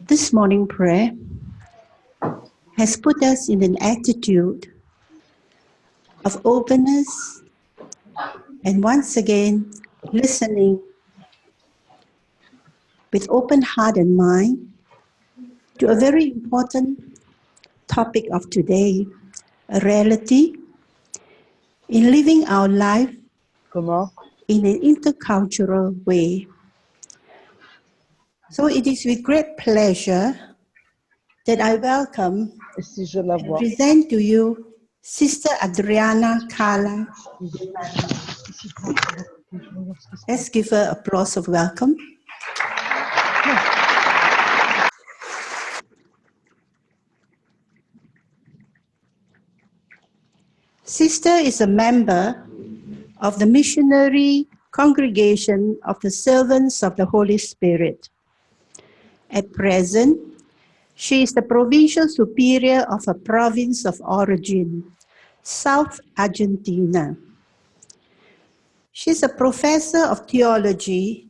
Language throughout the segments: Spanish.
This morning prayer has put us in an attitude of openness and once again listening with open heart and mind to a very important topic of today, a reality in living our life in an intercultural way. So it is with great pleasure that I welcome and present to you Sister Adriana Carla. Let's give her applause of welcome. Sister is a member of the Missionary Congregation of the Servants of the Holy Spirit. At present, she is the Provincial Superior of a province of origin, South Argentina. She is a Professor of Theology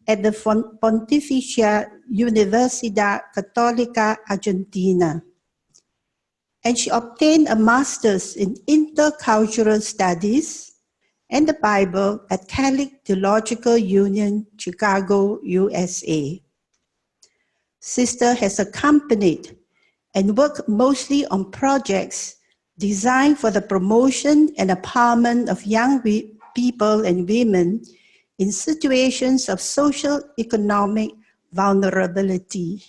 at the Pontificia Universidad Católica Argentina, and she obtained a Master's in Intercultural Studies and the Bible at Catholic Theological Union, Chicago, USA. Sister has accompanied and worked mostly on projects designed for the promotion and empowerment of young people and women in situations of social economic vulnerability,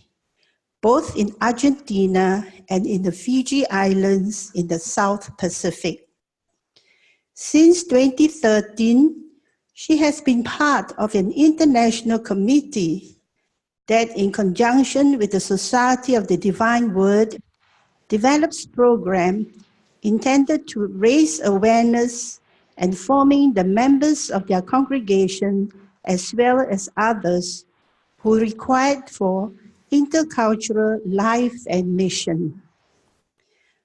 both in Argentina and in the Fiji Islands in the South Pacific. Since 2013, she has been part of an international committee that, in conjunction with the Society of the Divine Word, develops programs intended to raise awareness and forming the members of their congregation as well as others who are required for intercultural life and mission.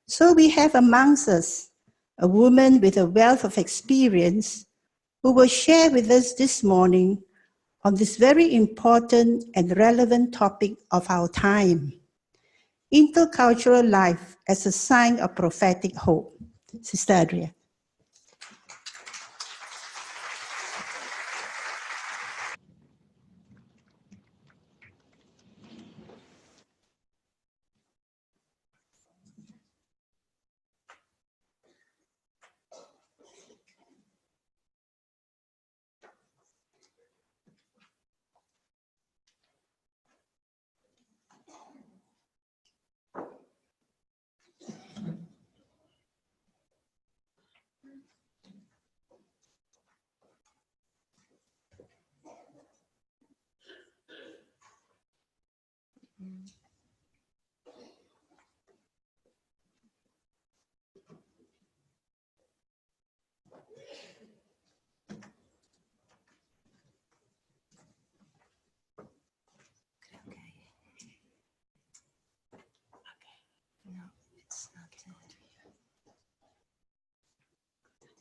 So we have amongst us a woman with a wealth of experience who will share with us this morning on this very important and relevant topic of our time, intercultural life as a sign of prophetic hope. Sister Adria.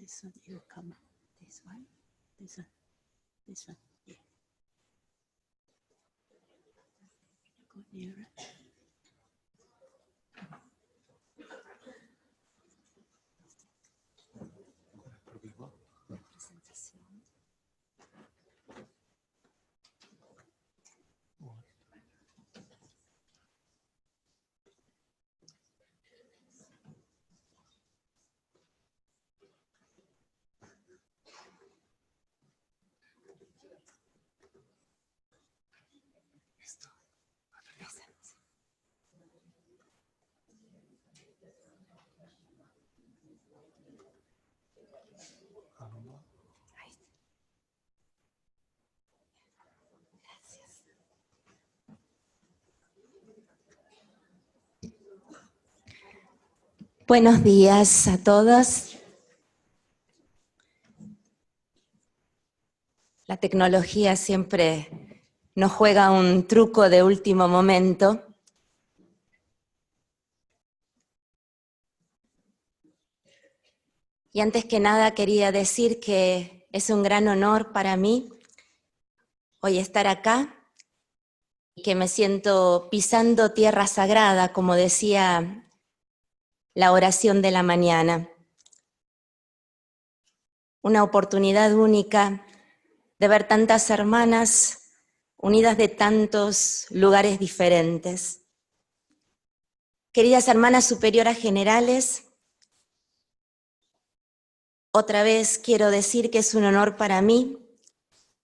This one, you come. This one, this one, this one. Yeah. Go nearer. Buenos días a todos. La tecnología siempre nos juega un truco de último momento. Y antes que nada quería decir que es un gran honor para mí hoy estar acá que me siento pisando tierra sagrada, como decía la oración de la mañana. Una oportunidad única de ver tantas hermanas unidas de tantos lugares diferentes. Queridas hermanas superioras generales, otra vez quiero decir que es un honor para mí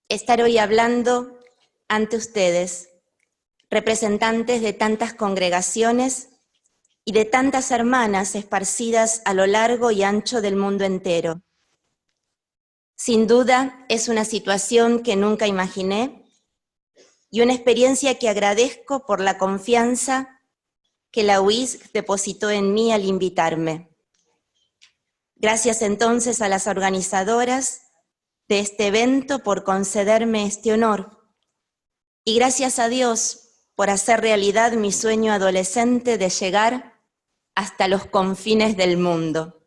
estar hoy hablando ante ustedes, representantes de tantas congregaciones y de tantas hermanas esparcidas a lo largo y ancho del mundo entero. Sin duda, es una situación que nunca imaginé y una experiencia que agradezco por la confianza que la UISC depositó en mí al invitarme. Gracias entonces a las organizadoras de este evento por concederme este honor y gracias a Dios por hacer realidad mi sueño adolescente de llegar hasta los confines del mundo.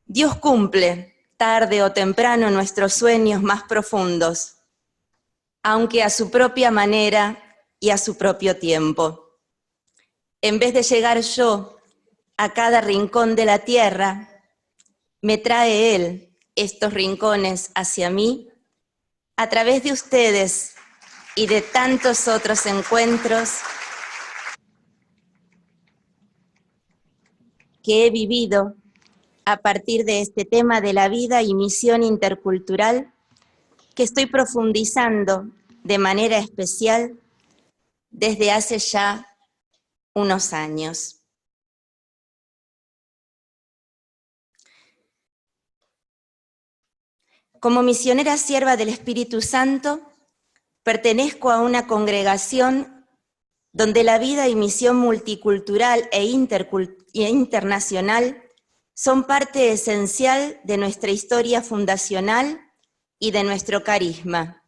Dios cumple, tarde o temprano, nuestros sueños más profundos, aunque a su propia manera y a su propio tiempo. En vez de llegar yo a cada rincón de la tierra, me trae Él estos rincones hacia mí a través de ustedes y de tantos otros encuentros que he vivido a partir de este tema de la vida y misión intercultural que estoy profundizando de manera especial desde hace ya unos años. Como misionera sierva del Espíritu Santo, pertenezco a una congregación donde la vida y misión multicultural e internacional son parte esencial de nuestra historia fundacional y de nuestro carisma.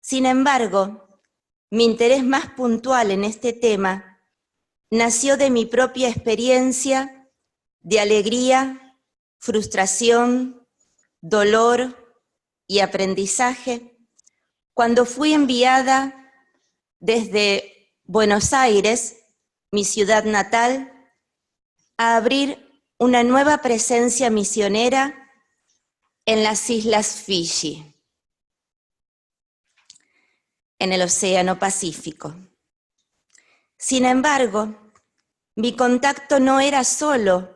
Sin embargo, mi interés más puntual en este tema nació de mi propia experiencia de alegría, frustración, dolor y aprendizaje cuando fui enviada desde Buenos Aires, mi ciudad natal, a abrir una nueva presencia misionera en las Islas Fiji, en el Océano Pacífico. Sin embargo, mi contacto no era solo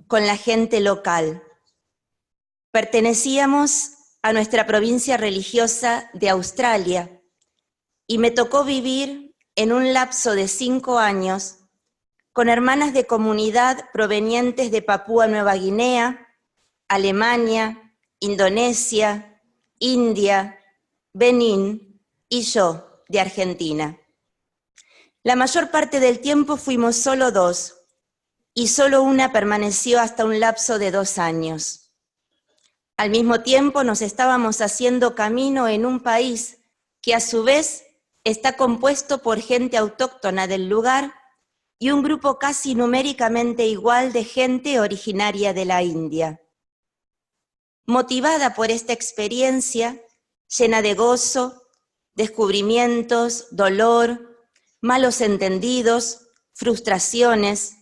con la gente local. Pertenecíamos a nuestra provincia religiosa de Australia y me tocó vivir en un lapso de 5 años con hermanas de comunidad provenientes de Papúa Nueva Guinea, Alemania, Indonesia, India, Benín y yo, de Argentina. La mayor parte del tiempo fuimos solo 2 y solo una permaneció hasta un lapso de 2 años. Al mismo tiempo nos estábamos haciendo camino en un país que a su vez está compuesto por gente autóctona del lugar y un grupo casi numéricamente igual de gente originaria de la India. Motivada por esta experiencia, llena de gozo, descubrimientos, dolor, malos entendidos, frustraciones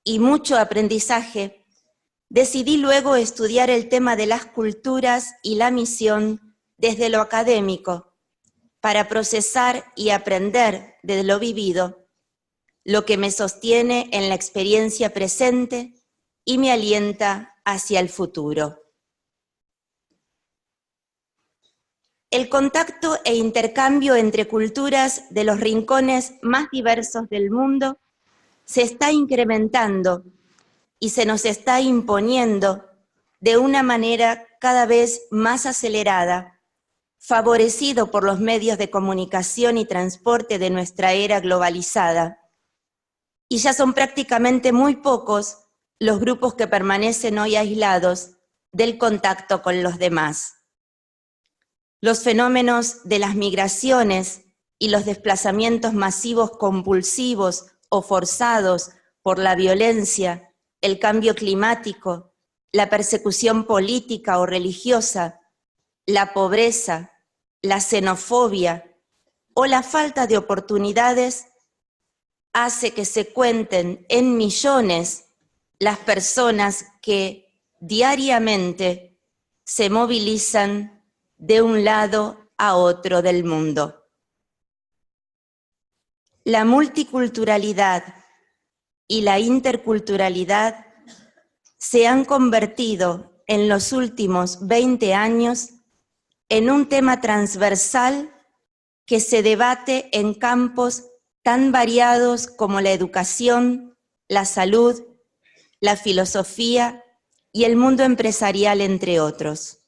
y mucho aprendizaje, decidí luego estudiar el tema de las culturas y la misión desde lo académico, para procesar y aprender de lo vivido, lo que me sostiene en la experiencia presente y me alienta hacia el futuro. El contacto e intercambio entre culturas de los rincones más diversos del mundo se está incrementando y se nos está imponiendo de una manera cada vez más acelerada, favorecido por los medios de comunicación y transporte de nuestra era globalizada. Y ya son prácticamente muy pocos los grupos que permanecen hoy aislados del contacto con los demás. Los fenómenos de las migraciones y los desplazamientos masivos compulsivos o forzados por la violencia, el cambio climático, la persecución política o religiosa, la pobreza, la xenofobia o la falta de oportunidades hace que se cuenten en millones las personas que diariamente se movilizan de un lado a otro del mundo. La multiculturalidad y la interculturalidad se han convertido en los últimos 20 años en un tema transversal que se debate en campos tan variados como la educación, la salud, la filosofía y el mundo empresarial, entre otros.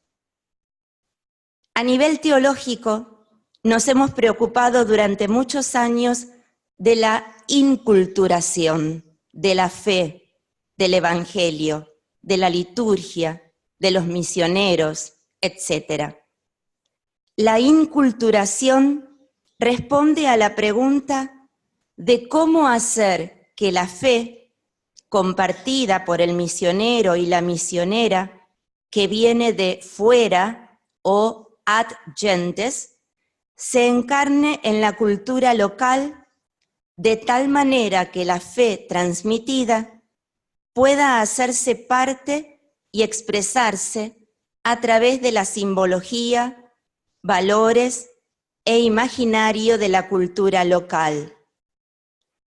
A nivel teológico, nos hemos preocupado durante muchos años de la inculturación de la fe, del evangelio, de la liturgia, de los misioneros, etc. La inculturación responde a la pregunta de cómo hacer que la fe, compartida por el misionero y la misionera, que viene de fuera o ad gentes, se encarne en la cultura local de tal manera que la fe transmitida pueda hacerse parte y expresarse a través de la simbología, valores e imaginario de la cultura local.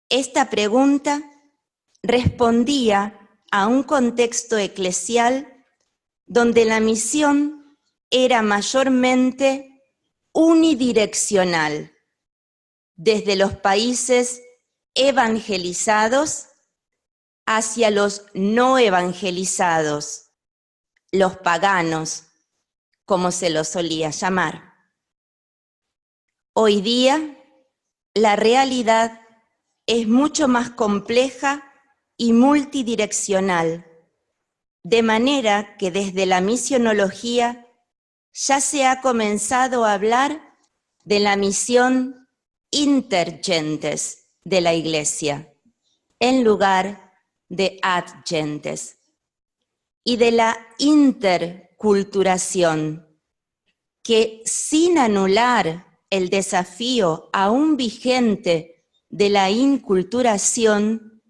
Esta pregunta respondía a un contexto eclesial donde la misión era mayormente unidireccional, desde los países evangelizados hacia los no evangelizados, los paganos, como se los solía llamar. Hoy día, la realidad es mucho más compleja y multidireccional, de manera que desde la misionología ya se ha comenzado a hablar de la misión intergentes de la Iglesia, en lugar de ad gentes, y de la interculturación, que sin anular el desafío aún vigente de la inculturación,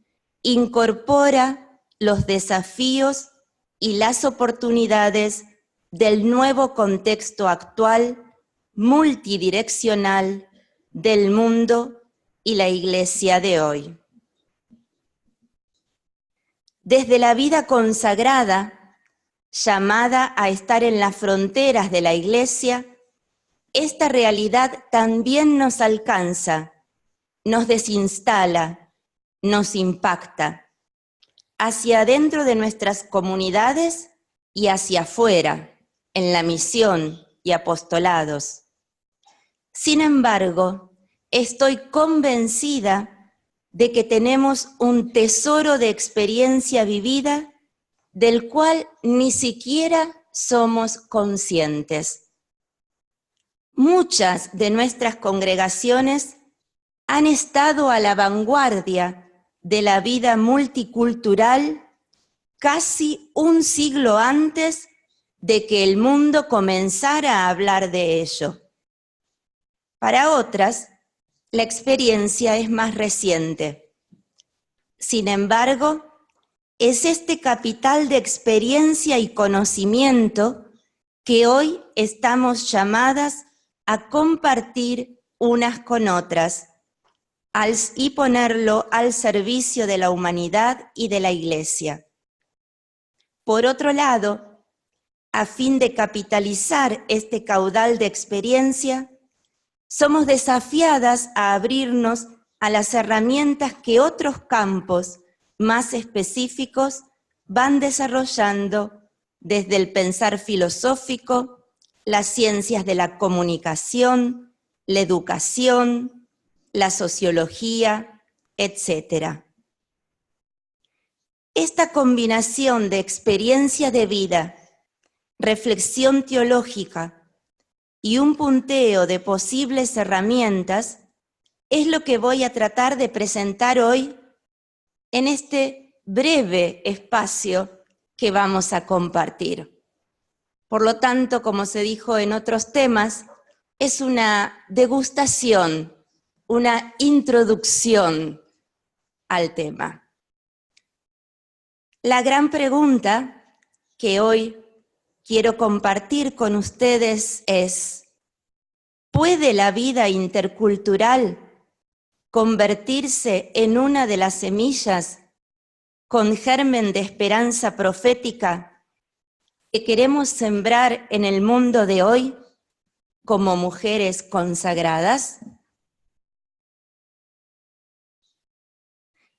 incorpora los desafíos y las oportunidades del nuevo contexto actual multidireccional del mundo y la Iglesia de hoy. Desde la vida consagrada, llamada a estar en las fronteras de la Iglesia, esta realidad también nos alcanza, nos desinstala, nos impacta, hacia adentro de nuestras comunidades y hacia afuera, en la misión y apostolados. Sin embargo, estoy convencida de que tenemos un tesoro de experiencia vivida del cual ni siquiera somos conscientes. Muchas de nuestras congregaciones han estado a la vanguardia de la vida multicultural casi un siglo antes de que el mundo comenzara a hablar de ello. Para otras, la experiencia es más reciente. Sin embargo, es este capital de experiencia y conocimiento que hoy estamos llamadas a compartir unas con otras y ponerlo al servicio de la humanidad y de la Iglesia. Por otro lado, a fin de capitalizar este caudal de experiencia, somos desafiadas a abrirnos a las herramientas que otros campos más específicos van desarrollando desde el pensar filosófico, las ciencias de la comunicación, la educación, la sociología, etc. Esta combinación de experiencia de vida, reflexión teológica y un punteo de posibles herramientas es lo que voy a tratar de presentar hoy en este breve espacio que vamos a compartir. Por lo tanto, como se dijo en otros temas, es una degustación, una introducción al tema. La gran pregunta que hoy quiero compartir con ustedes es: ¿puede la vida intercultural convertirse en una de las semillas con germen de esperanza profética que queremos sembrar en el mundo de hoy como mujeres consagradas?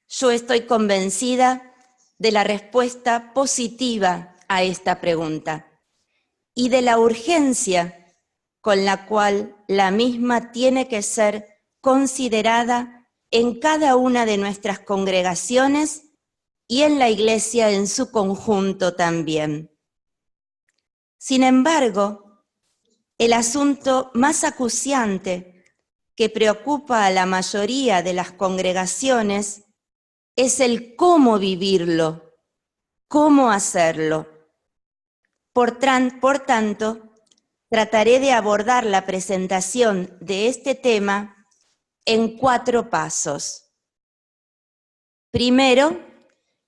Yo estoy convencida de la respuesta positiva a esta pregunta y de la urgencia con la cual la misma tiene que ser considerada en cada una de nuestras congregaciones y en la Iglesia en su conjunto también. Sin embargo, el asunto más acuciante que preocupa a la mayoría de las congregaciones es el cómo vivirlo, cómo hacerlo. Por tanto, trataré de abordar la presentación de este tema en 4 pasos. Primero,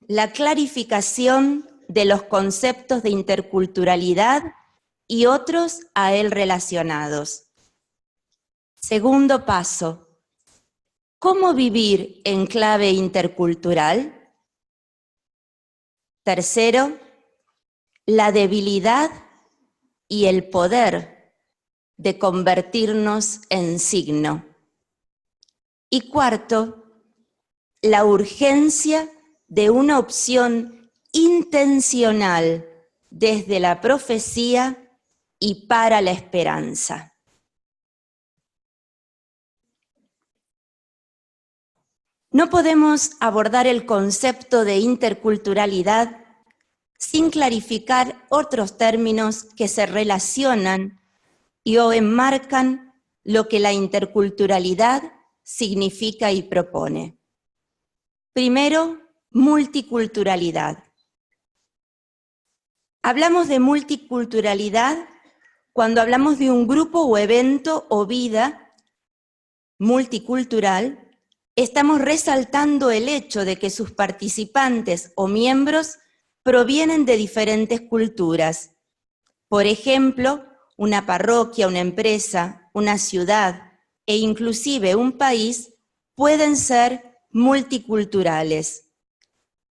la clarificación de los conceptos de interculturalidad y otros a él relacionados. Segundo paso, ¿cómo vivir en clave intercultural? Tercero, la debilidad y el poder de convertirnos en signo. Y cuarto, la urgencia de una opción intencional desde la profecía y para la esperanza. No podemos abordar el concepto de interculturalidad sin clarificar otros términos que se relacionan y o enmarcan lo que la interculturalidad significa y propone. Primero, multiculturalidad. Hablamos de multiculturalidad cuando hablamos de un grupo o evento o vida multicultural. Estamos resaltando el hecho de que sus participantes o miembros provienen de diferentes culturas. Por ejemplo, una parroquia, una empresa, una ciudad e inclusive un país pueden ser multiculturales.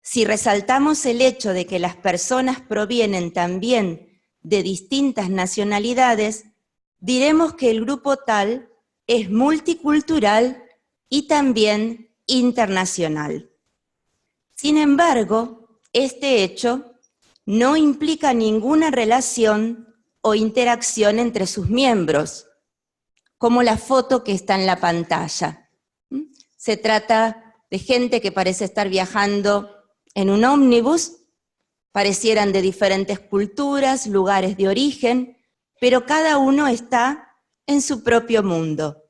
Si resaltamos el hecho de que las personas provienen también de distintas nacionalidades, diremos que el grupo tal es multicultural y también internacional. Sin embargo, este hecho no implica ninguna relación o interacción entre sus miembros, como la foto que está en la pantalla. Se trata de gente que parece estar viajando en un ómnibus, parecieran de diferentes culturas, lugares de origen, pero cada uno está en su propio mundo.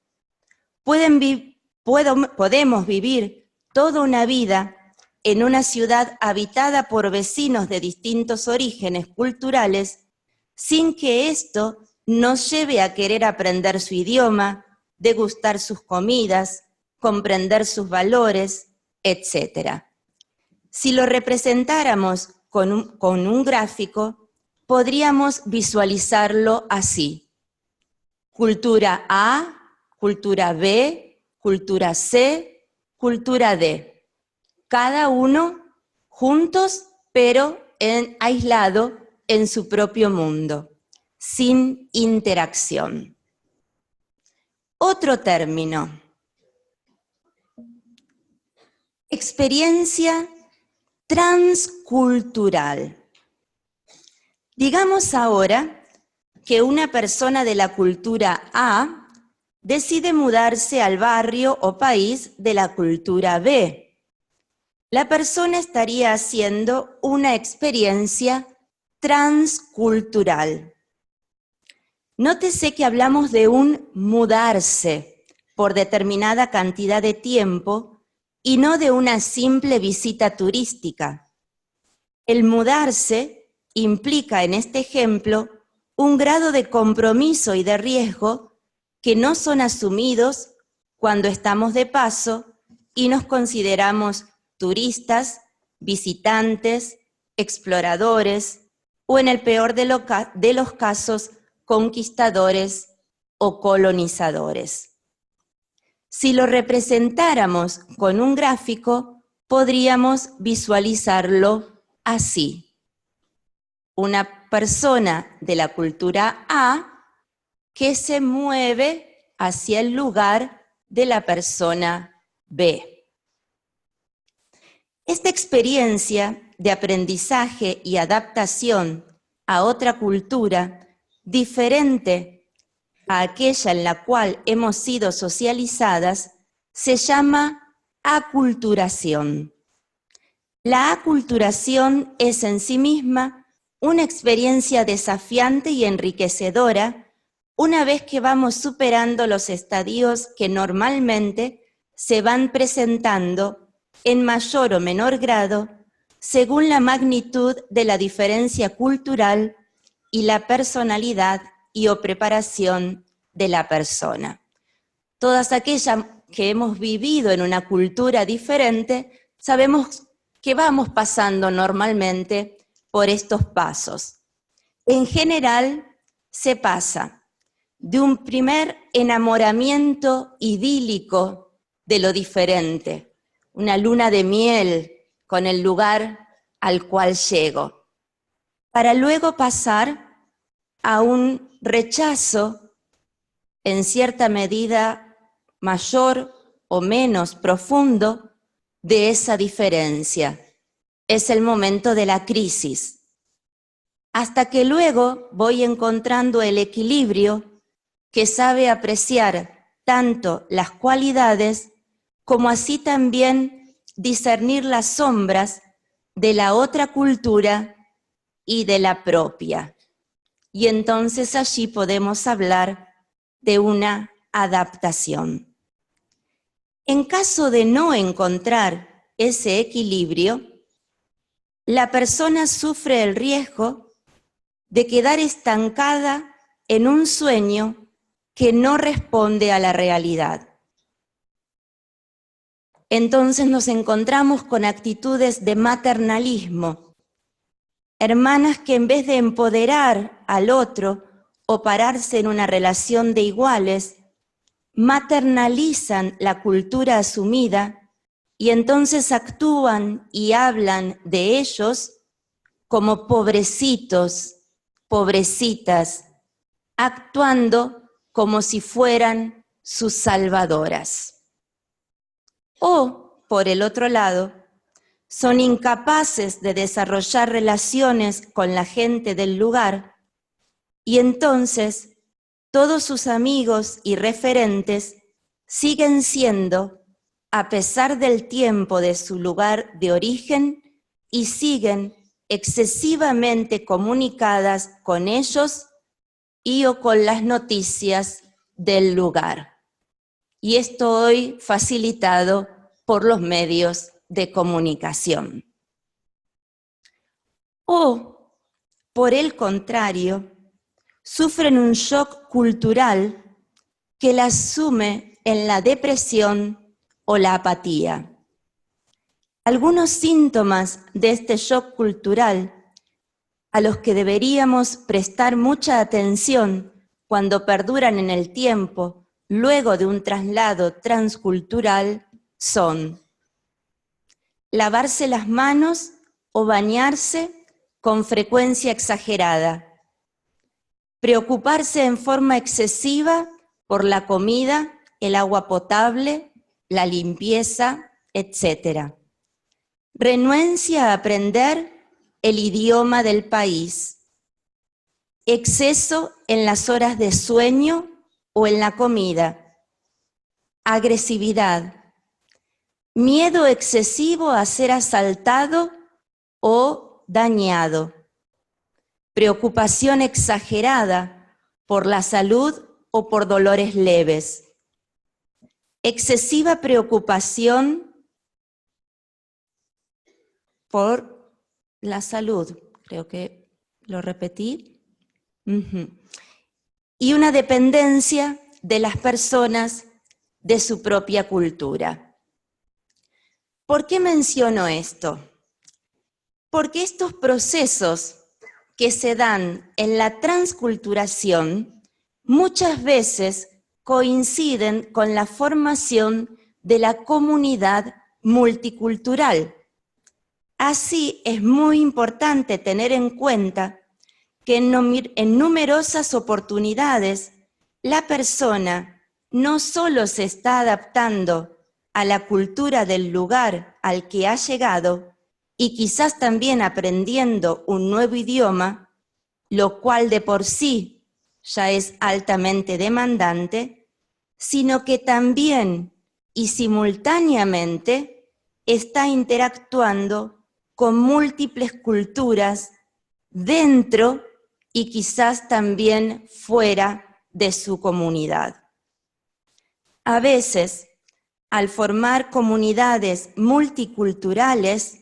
Podemos vivir toda una vida en una ciudad habitada por vecinos de distintos orígenes culturales sin que esto nos lleve a querer aprender su idioma, degustar sus comidas, comprender sus valores, etc. Si lo representáramos con un gráfico, podríamos visualizarlo así: cultura A, cultura B, cultura C, cultura D. Cada uno juntos, pero aislado en su propio mundo, sin interacción. Otro término: experiencia transcultural. Digamos ahora que una persona de la cultura A decide mudarse al barrio o país de la cultura B. La persona estaría haciendo una experiencia transcultural. Nótese que hablamos de un mudarse por determinada cantidad de tiempo y no de una simple visita turística. El mudarse implica en este ejemplo un grado de compromiso y de riesgo que no son asumidos cuando estamos de paso y nos consideramos turistas, visitantes, exploradores o, en el peor de los casos, conquistadores o colonizadores. Si lo representáramos con un gráfico, podríamos visualizarlo así. Una persona de la cultura A que se mueve hacia el lugar de la persona B. Esta experiencia de aprendizaje y adaptación a otra cultura diferente a aquella en la cual hemos sido socializadas se llama aculturación. La aculturación es en sí misma una experiencia desafiante y enriquecedora una vez que vamos superando los estadios que normalmente se van presentando en mayor o menor grado según la magnitud de la diferencia cultural y la personalidad y o preparación de la persona. Todas aquellas que hemos vivido en una cultura diferente, sabemos que vamos pasando normalmente por estos pasos. En general, se pasa de un primer enamoramiento idílico de lo diferente, una luna de miel con el lugar al cual llego, para luego pasar a un rechazo en cierta medida mayor o menos profundo de esa diferencia. Es el momento de la crisis, hasta que luego voy encontrando el equilibrio que sabe apreciar tanto las cualidades como así también discernir las sombras de la otra cultura y de la propia. Y entonces allí podemos hablar de una adaptación. En caso de no encontrar ese equilibrio, la persona sufre el riesgo de quedar estancada en un sueño que no responde a la realidad. Entonces nos encontramos con actitudes de maternalismo, hermanas que en vez de empoderar al otro o pararse en una relación de iguales, maternalizan la cultura asumida y entonces actúan y hablan de ellos como pobrecitos, pobrecitas, actuando como si fueran sus salvadoras. O, por el otro lado, son incapaces de desarrollar relaciones con la gente del lugar y entonces todos sus amigos y referentes siguen siendo, a pesar del tiempo de su lugar de origen, y siguen excesivamente comunicadas con ellos y o con las noticias del lugar. Y esto hoy facilitado por los medios de comunicación. O, por el contrario, sufren un shock cultural que las sume en la depresión o la apatía. Algunos síntomas de este shock cultural a los que deberíamos prestar mucha atención cuando perduran en el tiempo luego de un traslado transcultural son lavarse las manos o bañarse con frecuencia exagerada, preocuparse en forma excesiva por la comida, el agua potable, la limpieza, etc. Renuencia a aprender el idioma del país, exceso en las horas de sueño o en la comida, agresividad, miedo excesivo a ser asaltado o dañado, preocupación exagerada por la salud o por dolores leves, excesiva preocupación por la salud, creo que lo repetí, y una dependencia de las personas de su propia cultura. ¿Por qué menciono esto? Porque estos procesos que se dan en la transculturación muchas veces coinciden con la formación de la comunidad multicultural. Así es muy importante tener en cuenta que en numerosas oportunidades la persona no solo se está adaptando a la cultura del lugar al que ha llegado y quizás también aprendiendo un nuevo idioma, lo cual de por sí ya es altamente demandante, sino que también y simultáneamente está interactuando con múltiples culturas dentro y quizás también fuera de su comunidad. A veces, al formar comunidades multiculturales,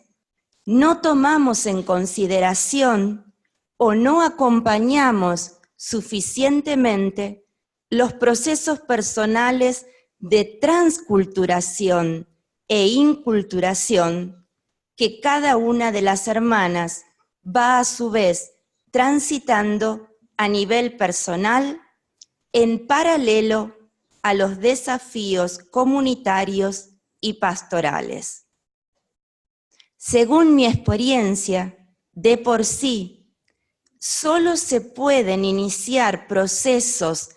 no tomamos en consideración o no acompañamos suficientemente los procesos personales de transculturación e inculturación que cada una de las hermanas va a su vez transitando a nivel personal en paralelo a los desafíos comunitarios y pastorales. Según mi experiencia, de por sí, solo se pueden iniciar procesos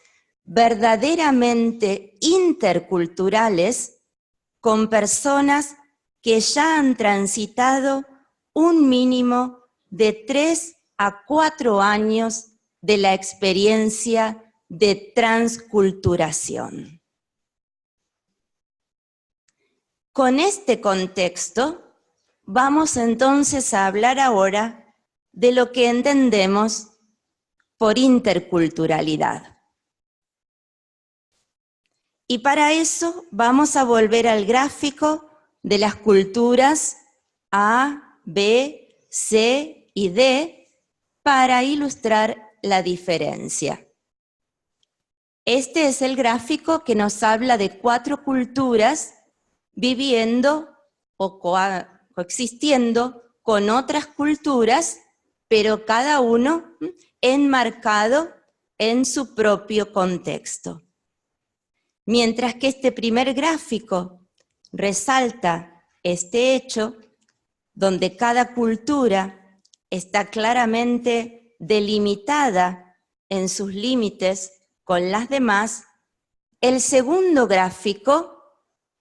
verdaderamente interculturales con personas que ya han transitado un mínimo de 3 a 4 años de la experiencia de transculturación. Con este contexto, vamos entonces a hablar ahora de lo que entendemos por interculturalidad. Y para eso vamos a volver al gráfico de las culturas A, B, C y D para ilustrar la diferencia. Este es el gráfico que nos habla de 4 culturas viviendo o coexistiendo con otras culturas, pero cada uno enmarcado en su propio contexto. Mientras que este primer gráfico resalta este hecho, donde cada cultura está claramente delimitada en sus límites con las demás, el segundo gráfico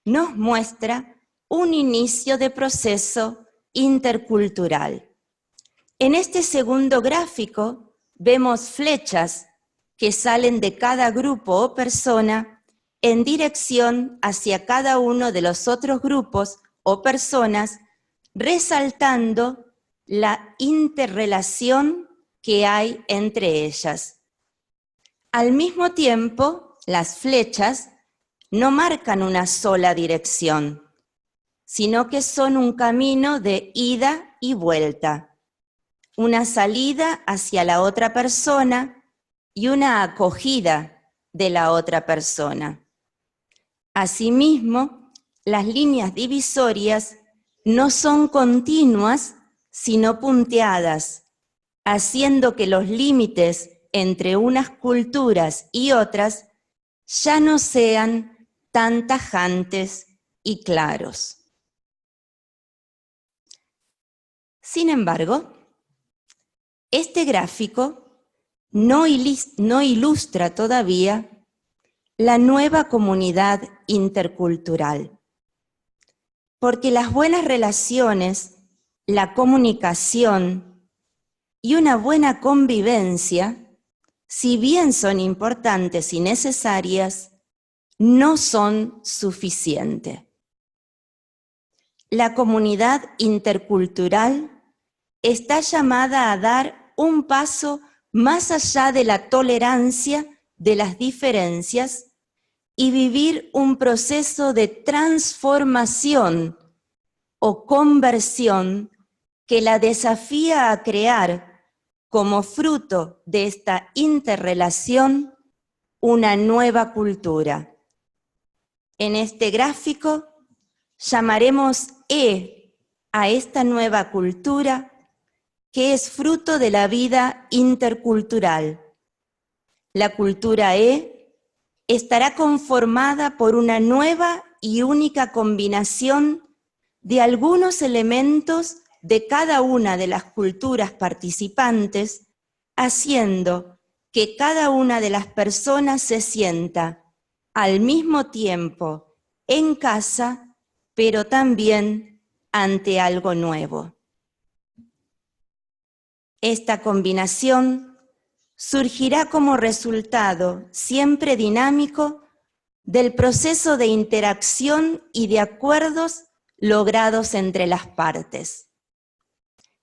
nos muestra un inicio de proceso intercultural. En este segundo gráfico vemos flechas que salen de cada grupo o persona en dirección hacia cada uno de los otros grupos o personas, resaltando la interrelación que hay entre ellas. Al mismo tiempo, las flechas no marcan una sola dirección, sino que son un camino de ida y vuelta, una salida hacia la otra persona y una acogida de la otra persona. Asimismo, las líneas divisorias no son continuas, sino punteadas, haciendo que los límites entre unas culturas y otras ya no sean tan tajantes y claros. Sin embargo, este gráfico no ilustra todavía la nueva comunidad intercultural, porque las buenas relaciones, la comunicación y una buena convivencia, si bien son importantes y necesarias, no son suficientes. La comunidad intercultural está llamada a dar un paso más allá de la tolerancia de las diferencias y vivir un proceso de transformación o conversión que la desafía a crear, como fruto de esta interrelación, una nueva cultura. En este gráfico llamaremos E a esta nueva cultura que es fruto de la vida intercultural. La cultura E estará conformada por una nueva y única combinación de algunos elementos de cada una de las culturas participantes, haciendo que cada una de las personas se sienta al mismo tiempo en casa, pero también ante algo nuevo. Esta combinación surgirá como resultado siempre dinámico del proceso de interacción y de acuerdos logrados entre las partes.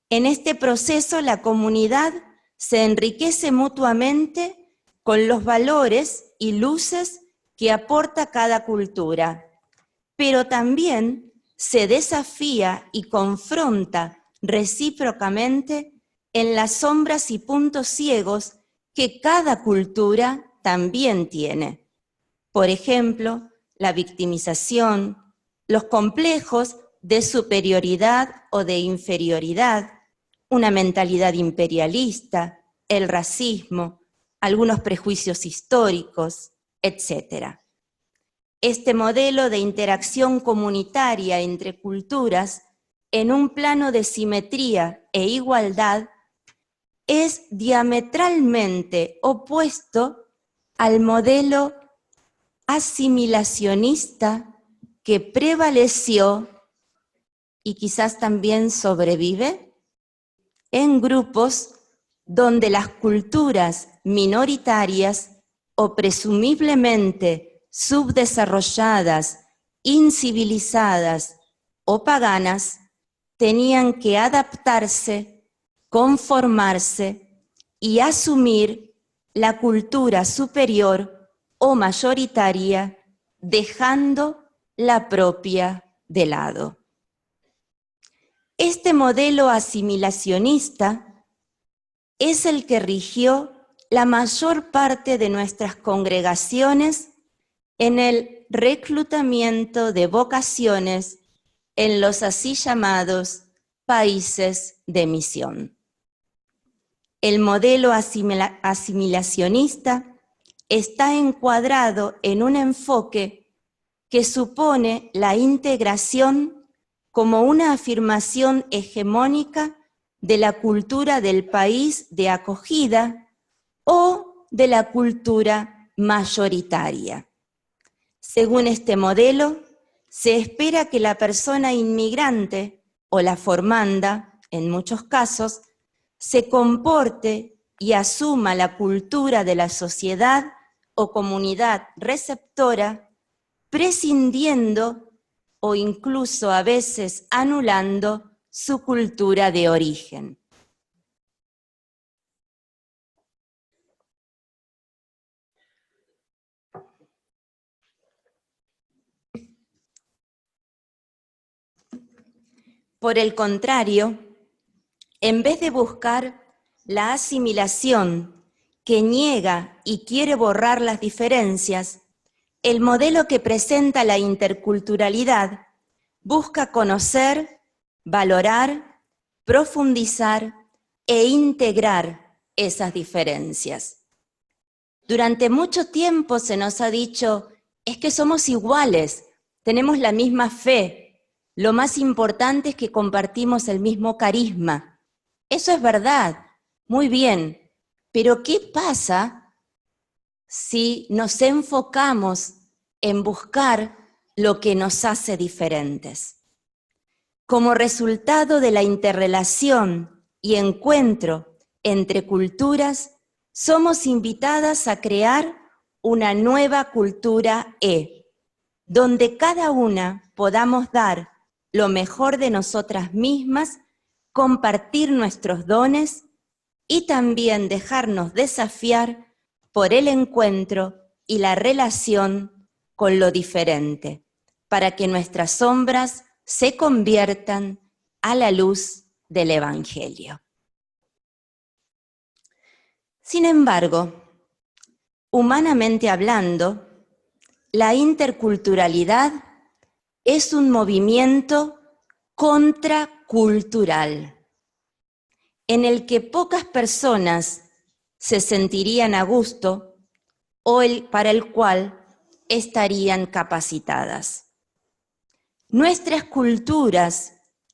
En este proceso la comunidad se enriquece mutuamente con los valores y luces que aporta cada cultura, pero también se desafía y confronta recíprocamente en las sombras y puntos ciegos que cada cultura también tiene. Por ejemplo, la victimización, los complejos de superioridad o de inferioridad, una mentalidad imperialista, el racismo, algunos prejuicios históricos, etc. Este modelo de interacción comunitaria entre culturas en un plano de simetría e igualdad es diametralmente opuesto al modelo asimilacionista que prevaleció y quizás también sobrevive en grupos donde las culturas minoritarias o presumiblemente subdesarrolladas, incivilizadas o paganas tenían que adaptarse, conformarse y asumir la cultura superior o mayoritaria, dejando la propia de lado. Este modelo asimilacionista es el que rigió la mayor parte de nuestras congregaciones en el reclutamiento de vocaciones en los así llamados países de misión. El modelo asimilacionista está encuadrado en un enfoque que supone la integración como una afirmación hegemónica de la cultura del país de acogida o de la cultura mayoritaria. Según este modelo, se espera que la persona inmigrante o la formanda, en muchos casos, se comporte y asuma la cultura de la sociedad o comunidad receptora, prescindiendo o incluso a veces anulando su cultura de origen. Por el contrario, en vez de buscar la asimilación que niega y quiere borrar las diferencias, el modelo que presenta la interculturalidad busca conocer, valorar, profundizar e integrar esas diferencias. Durante mucho tiempo se nos ha dicho, es que somos iguales, tenemos la misma fe, lo más importante es que compartimos el mismo carisma. Eso es verdad, muy bien, pero ¿qué pasa si nos enfocamos en buscar lo que nos hace diferentes? Como resultado de la interrelación y encuentro entre culturas, somos invitadas a crear una nueva cultura E, donde cada una podamos dar lo mejor de nosotras mismas, compartir nuestros dones y también dejarnos desafiar por el encuentro y la relación con lo diferente, para que nuestras sombras se conviertan a la luz del Evangelio. Sin embargo, Humanamente hablando, la interculturalidad es un movimiento contracultural, en el que pocas personas se sentirían a gusto o para el cual estarían capacitadas. Nuestras culturas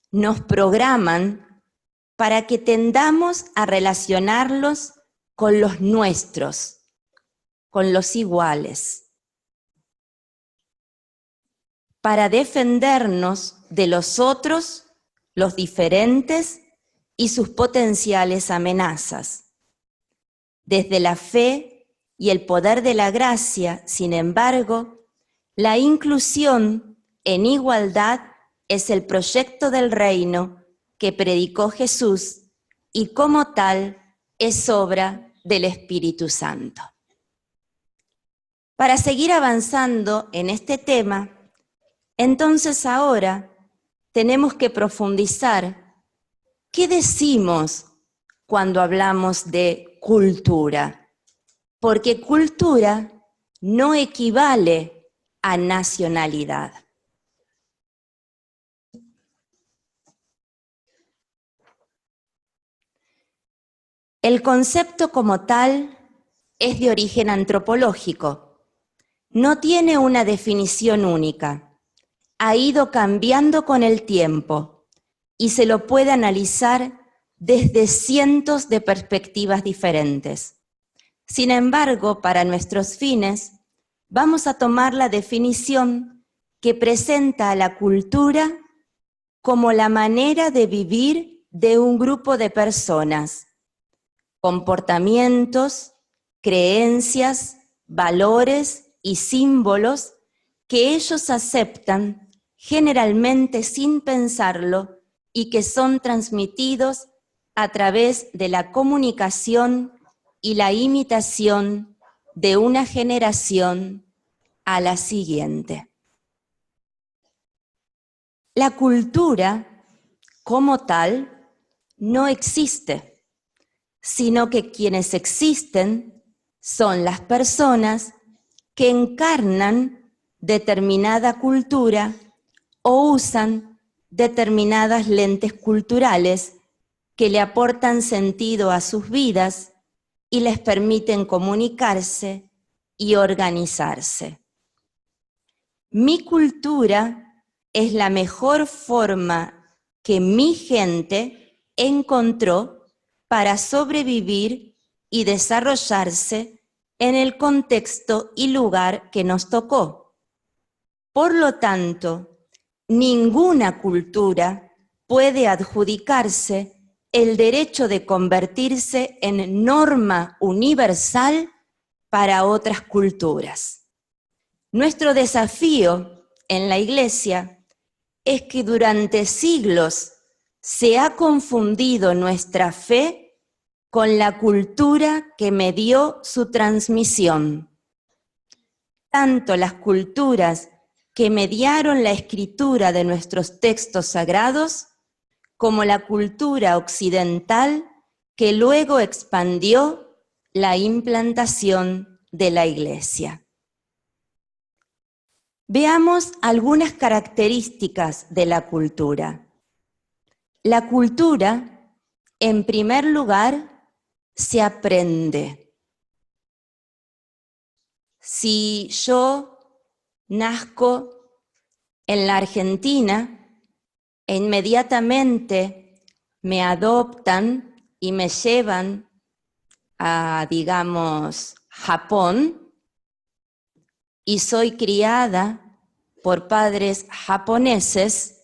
nos programan para que tendamos a relacionarlos con los nuestros, con los iguales, para defendernos de los otros, los diferentes y sus potenciales amenazas. Desde la fe y el poder de la gracia, sin embargo, la inclusión en igualdad es el proyecto del reino que predicó Jesús y como tal es obra del Espíritu Santo. Para seguir avanzando en este tema, entonces ahora tenemos que profundizar qué decimos cuando hablamos de cultura, porque cultura no equivale a nacionalidad. El concepto como tal es de origen antropológico, no tiene una definición única, ha ido cambiando con el tiempo y se lo puede analizar desde cientos de perspectivas diferentes. Sin embargo, para nuestros fines, vamos a tomar la definición que presenta a la cultura como la manera de vivir de un grupo de personas, comportamientos, creencias, valores y símbolos que ellos aceptan generalmente sin pensarlo y que son transmitidos a través de la comunicación y la imitación de una generación a la siguiente. La cultura, como tal, no existe, sino que quienes existen son las personas que encarnan determinada cultura o usan determinadas lentes culturales que le aportan sentido a sus vidas y les permiten comunicarse y organizarse. Mi cultura es la mejor forma que mi gente encontró para sobrevivir y desarrollarse en el contexto y lugar que nos tocó. Por lo tanto, ninguna cultura puede adjudicarse el derecho de convertirse en norma universal para otras culturas. Nuestro desafío en la Iglesia es que durante siglos se ha confundido nuestra fe con la cultura que medió su transmisión. Tanto las culturas que mediaron la escritura de nuestros textos sagrados, como la cultura occidental que luego expandió la implantación de la Iglesia. Veamos algunas características de la cultura. La cultura, en primer lugar, se aprende. Si yo nazco en la Argentina, e inmediatamente me adoptan y me llevan a, digamos, Japón, y soy criada por padres japoneses,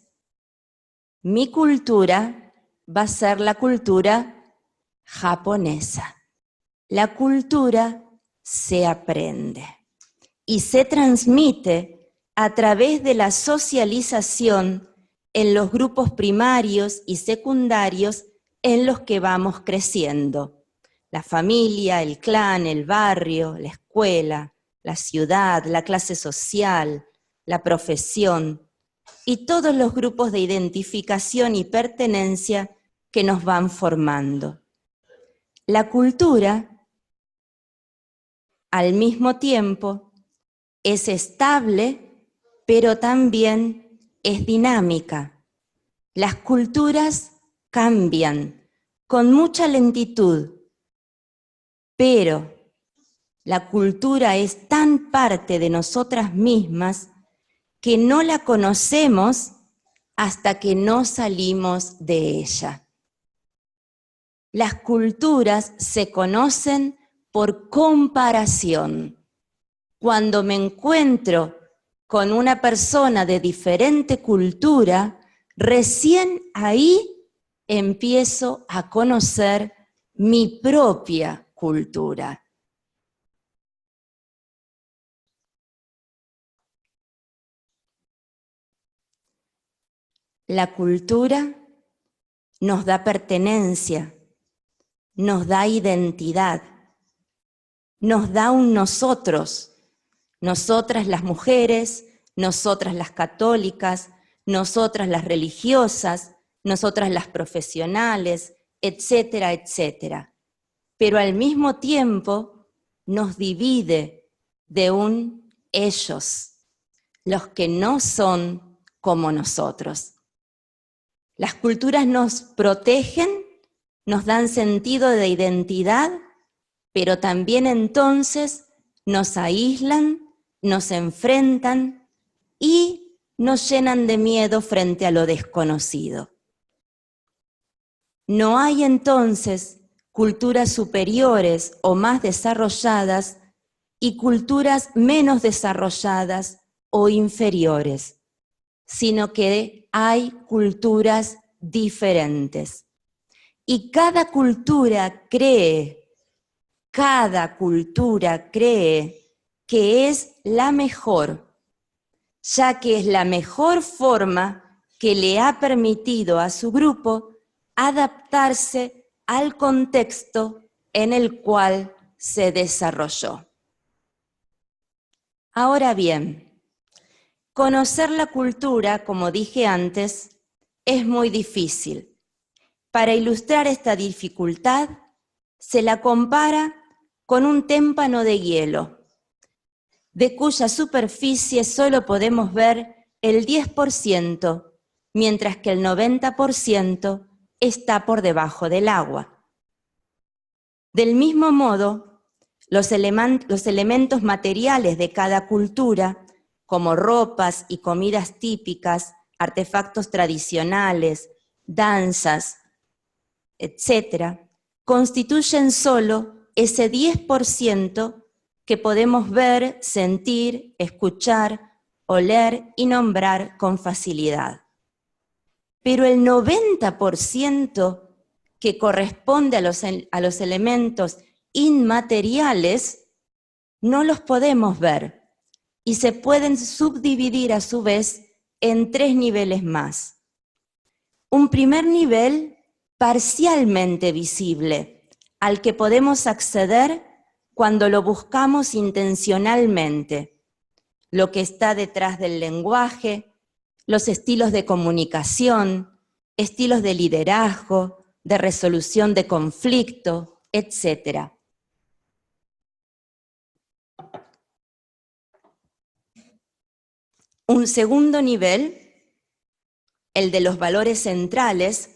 mi cultura va a ser la cultura japonesa. La cultura se aprende y se transmite a través de la socialización en los grupos primarios y secundarios en los que vamos creciendo. La familia, el clan, el barrio, la escuela, la ciudad, la clase social, la profesión y todos los grupos de identificación y pertenencia que nos van formando. La cultura al mismo tiempo es estable, pero también es dinámica. Las culturas cambian con mucha lentitud, pero la cultura es tan parte de nosotras mismas que no la conocemos hasta que no salimos de ella. Las culturas se conocen por comparación. Cuando me encuentro con una persona de diferente cultura, recién ahí empiezo a conocer mi propia cultura. La cultura nos da pertenencia, nos da identidad, nos da un nosotros, nosotras las mujeres, nosotras las católicas, nosotras las religiosas, nosotras las profesionales, etcétera, etcétera. Pero al mismo tiempo nos divide de un ellos, los que no son como nosotros. Las culturas nos protegen, nos dan sentido de identidad, pero también entonces nos aíslan, nos enfrentan y nos llenan de miedo frente a lo desconocido. No hay entonces culturas superiores o más desarrolladas y culturas menos desarrolladas o inferiores, sino que hay culturas diferentes. Y cada cultura cree que es la mejor, ya que es la mejor forma que le ha permitido a su grupo adaptarse al contexto en el cual se desarrolló. Ahora bien, conocer la cultura, como dije antes, es muy difícil. Para ilustrar esta dificultad, se la compara con un témpano de hielo, de cuya superficie solo podemos ver el 10%, mientras que el 90% está por debajo del agua. Del mismo modo, los elementos materiales de cada cultura, como ropas y comidas típicas, artefactos tradicionales, danzas, etc., constituyen solo ese 10% que podemos ver, sentir, escuchar, oler y nombrar con facilidad. Pero el 90% que corresponde a los elementos inmateriales no los podemos ver y se pueden subdividir a su vez en 3 niveles más. Un primer nivel parcialmente visible, al que podemos acceder cuando lo buscamos intencionalmente, lo que está detrás del lenguaje, los estilos de comunicación, estilos de liderazgo, de resolución de conflicto, etc. Un segundo nivel, el de los valores centrales,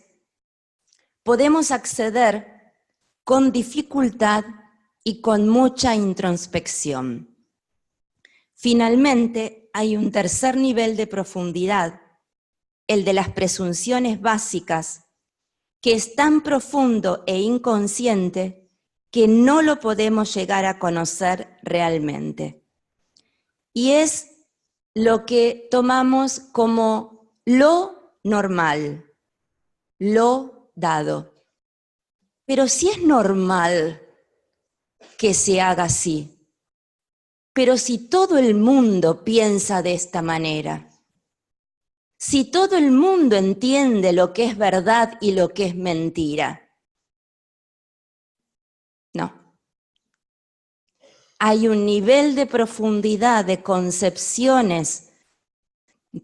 podemos acceder con dificultad y con mucha introspección. Finalmente, hay un tercer nivel de profundidad, el de las presunciones básicas, que es tan profundo e inconsciente que no lo podemos llegar a conocer realmente. Y es lo que tomamos como lo normal, lo dado. Pero si es normal que se haga así, pero si todo el mundo piensa de esta manera, si todo el mundo entiende lo que es verdad y lo que es mentira, no. Hay un nivel de profundidad de concepciones,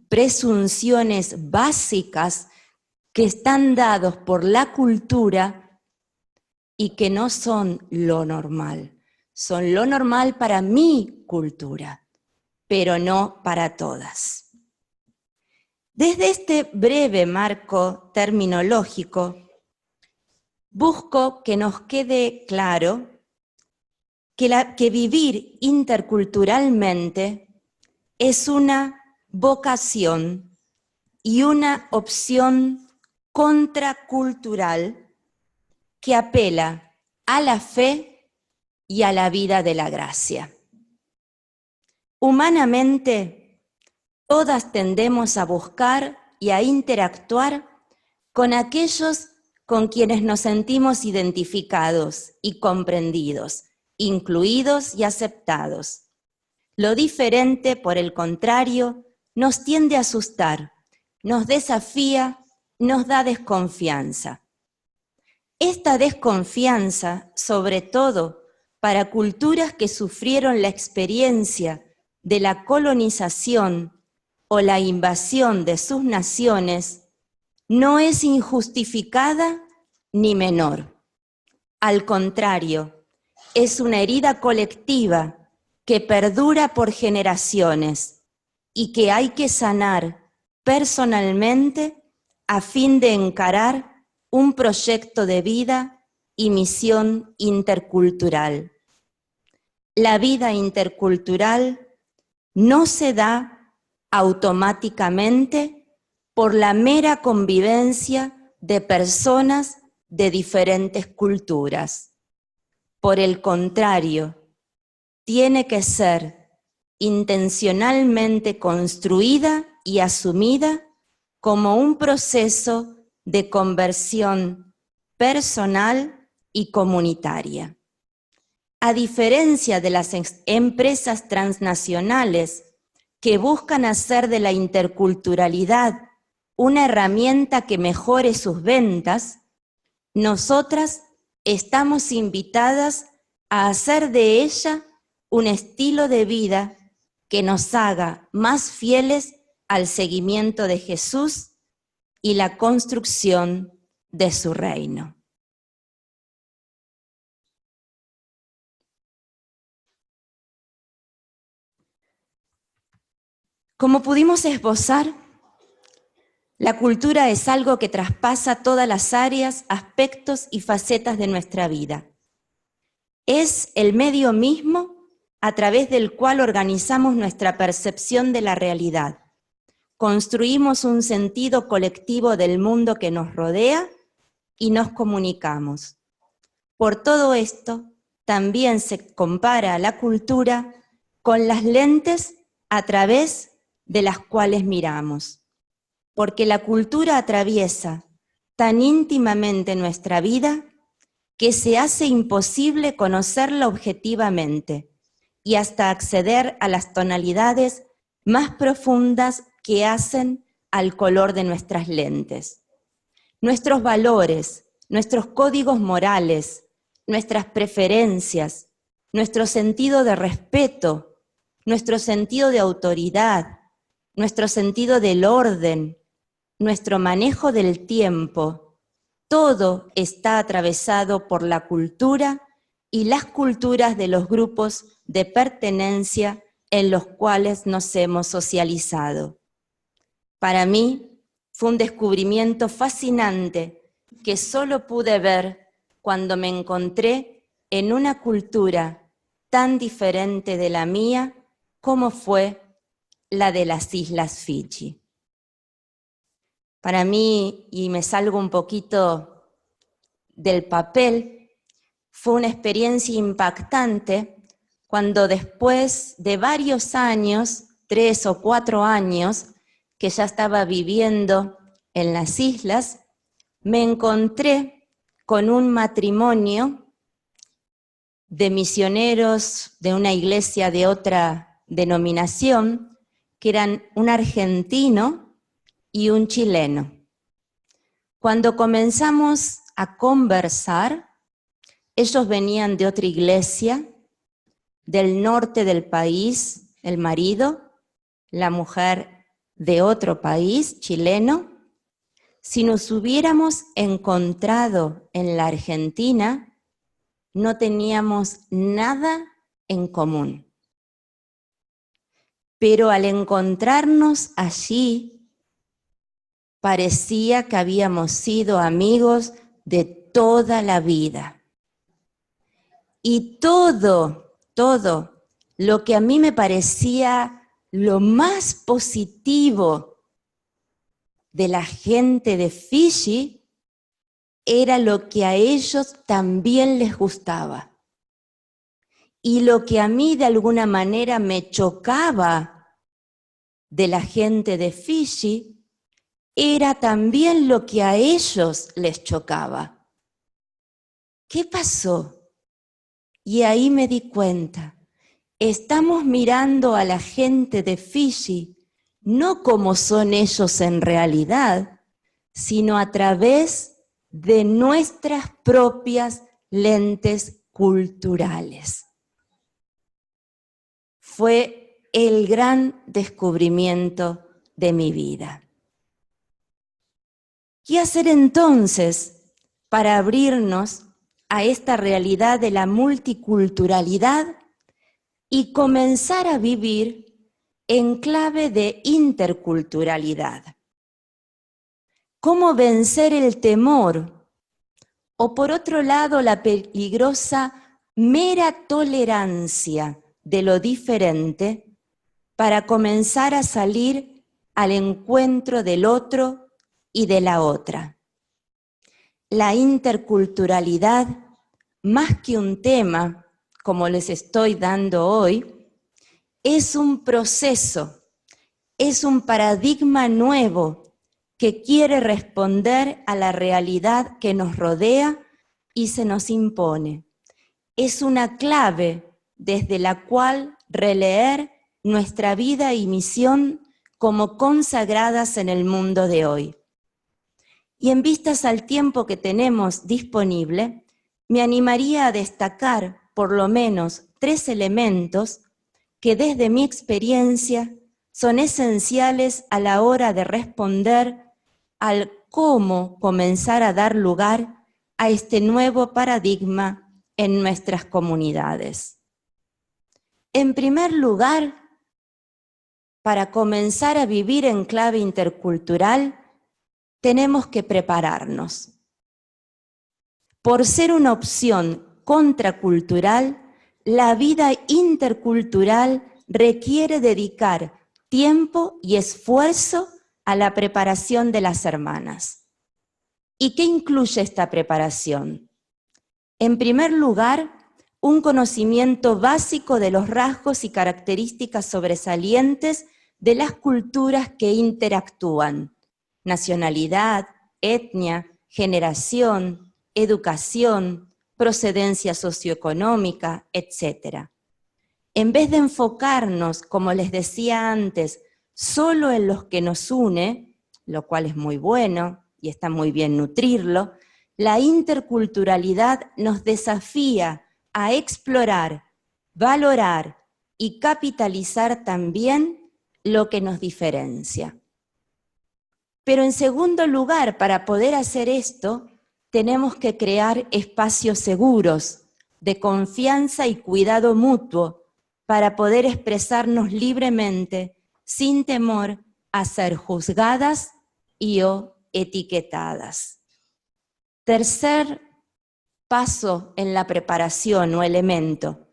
presunciones básicas que están dados por la cultura y que no son lo normal, son lo normal para mi cultura, pero no para todas. Desde este breve marco terminológico, busco que nos quede claro que vivir interculturalmente es una vocación y una opción contracultural que apela a la fe y a la vida de la gracia. Humanamente, todas tendemos a buscar y a interactuar con aquellos con quienes nos sentimos identificados y comprendidos, incluidos y aceptados. Lo diferente, por el contrario, nos tiende a asustar, nos desafía, nos da desconfianza. Esta desconfianza, sobre todo para culturas que sufrieron la experiencia de la colonización o la invasión de sus naciones, no es injustificada ni menor. Al contrario, es una herida colectiva que perdura por generaciones y que hay que sanar personalmente a fin de encarar un proyecto de vida y misión intercultural. La vida intercultural no se da automáticamente por la mera convivencia de personas de diferentes culturas. Por el contrario, tiene que ser intencionalmente construida y asumida como un proceso de conversión personal y comunitaria. A diferencia de las empresas transnacionales que buscan hacer de la interculturalidad una herramienta que mejore sus ventas, nosotras estamos invitadas a hacer de ella un estilo de vida que nos haga más fieles al seguimiento de Jesús y la construcción de su reino. Como pudimos esbozar, la cultura es algo que traspasa todas las áreas, aspectos y facetas de nuestra vida. Es el medio mismo a través del cual organizamos nuestra percepción de la realidad. Construimos un sentido colectivo del mundo que nos rodea y nos comunicamos. Por todo esto, también se compara a la cultura con las lentes a través de las cuales miramos. Porque la cultura atraviesa tan íntimamente nuestra vida que se hace imposible conocerla objetivamente y hasta acceder a las tonalidades más profundas que hacen al color de nuestras lentes. Nuestros valores, nuestros códigos morales, nuestras preferencias, nuestro sentido de respeto, nuestro sentido de autoridad, nuestro sentido del orden, nuestro manejo del tiempo, todo está atravesado por la cultura y las culturas de los grupos de pertenencia en los cuales nos hemos socializado. Para mí fue un descubrimiento fascinante que solo pude ver cuando me encontré en una cultura tan diferente de la mía como fue la de las Islas Fiji. Para mí, y me salgo un poquito del papel, fue una experiencia impactante cuando después de varios años, 3 o 4 años, que ya estaba viviendo en las islas, me encontré con un matrimonio de misioneros de una iglesia de otra denominación, que eran un argentino y un chileno. Cuando comenzamos a conversar, ellos venían de otra iglesia, del norte del país, el marido, la mujer de otro país, chileno. Si nos hubiéramos encontrado en la Argentina, no teníamos nada en común. Pero al encontrarnos allí, parecía que habíamos sido amigos de toda la vida. Y todo lo que a mí me parecía lo más positivo de la gente de Fiji era lo que a ellos también les gustaba. Y lo que a mí de alguna manera me chocaba de la gente de Fiji era también lo que a ellos les chocaba. ¿Qué pasó? Y ahí me di cuenta, estamos mirando a la gente de Fiji no como son ellos en realidad, sino a través de nuestras propias lentes culturales. Fue el gran descubrimiento de mi vida. ¿Qué hacer entonces para abrirnos a esta realidad de la multiculturalidad y comenzar a vivir en clave de interculturalidad? ¿Cómo vencer el temor? O por otro lado, la peligrosa mera tolerancia de lo diferente para comenzar a salir al encuentro del otro y de la otra. La interculturalidad, más que un tema, como les estoy dando hoy, es un proceso, es un paradigma nuevo que quiere responder a la realidad que nos rodea y se nos impone. Es una clave desde la cual releer nuestra vida y misión como consagradas en el mundo de hoy. Y en vistas al tiempo que tenemos disponible, me animaría a destacar por lo menos 3 elementos que desde mi experiencia son esenciales a la hora de responder al cómo comenzar a dar lugar a este nuevo paradigma en nuestras comunidades. En primer lugar, para comenzar a vivir en clave intercultural, tenemos que prepararnos. Por ser una opción contracultural, la vida intercultural requiere dedicar tiempo y esfuerzo a la preparación de las hermanas. ¿Y qué incluye esta preparación? En primer lugar, un conocimiento básico de los rasgos y características sobresalientes de las culturas que interactúan: nacionalidad, etnia, generación, educación, procedencia socioeconómica, etc. En vez de enfocarnos, como les decía antes, solo en los que nos une, lo cual es muy bueno y está muy bien nutrirlo, la interculturalidad nos desafía a explorar, valorar y capitalizar también lo que nos diferencia. Pero en segundo lugar, para poder hacer esto, tenemos que crear espacios seguros, de confianza y cuidado mutuo, para poder expresarnos libremente, sin temor a ser juzgadas y o etiquetadas. Tercer paso en la preparación o elemento: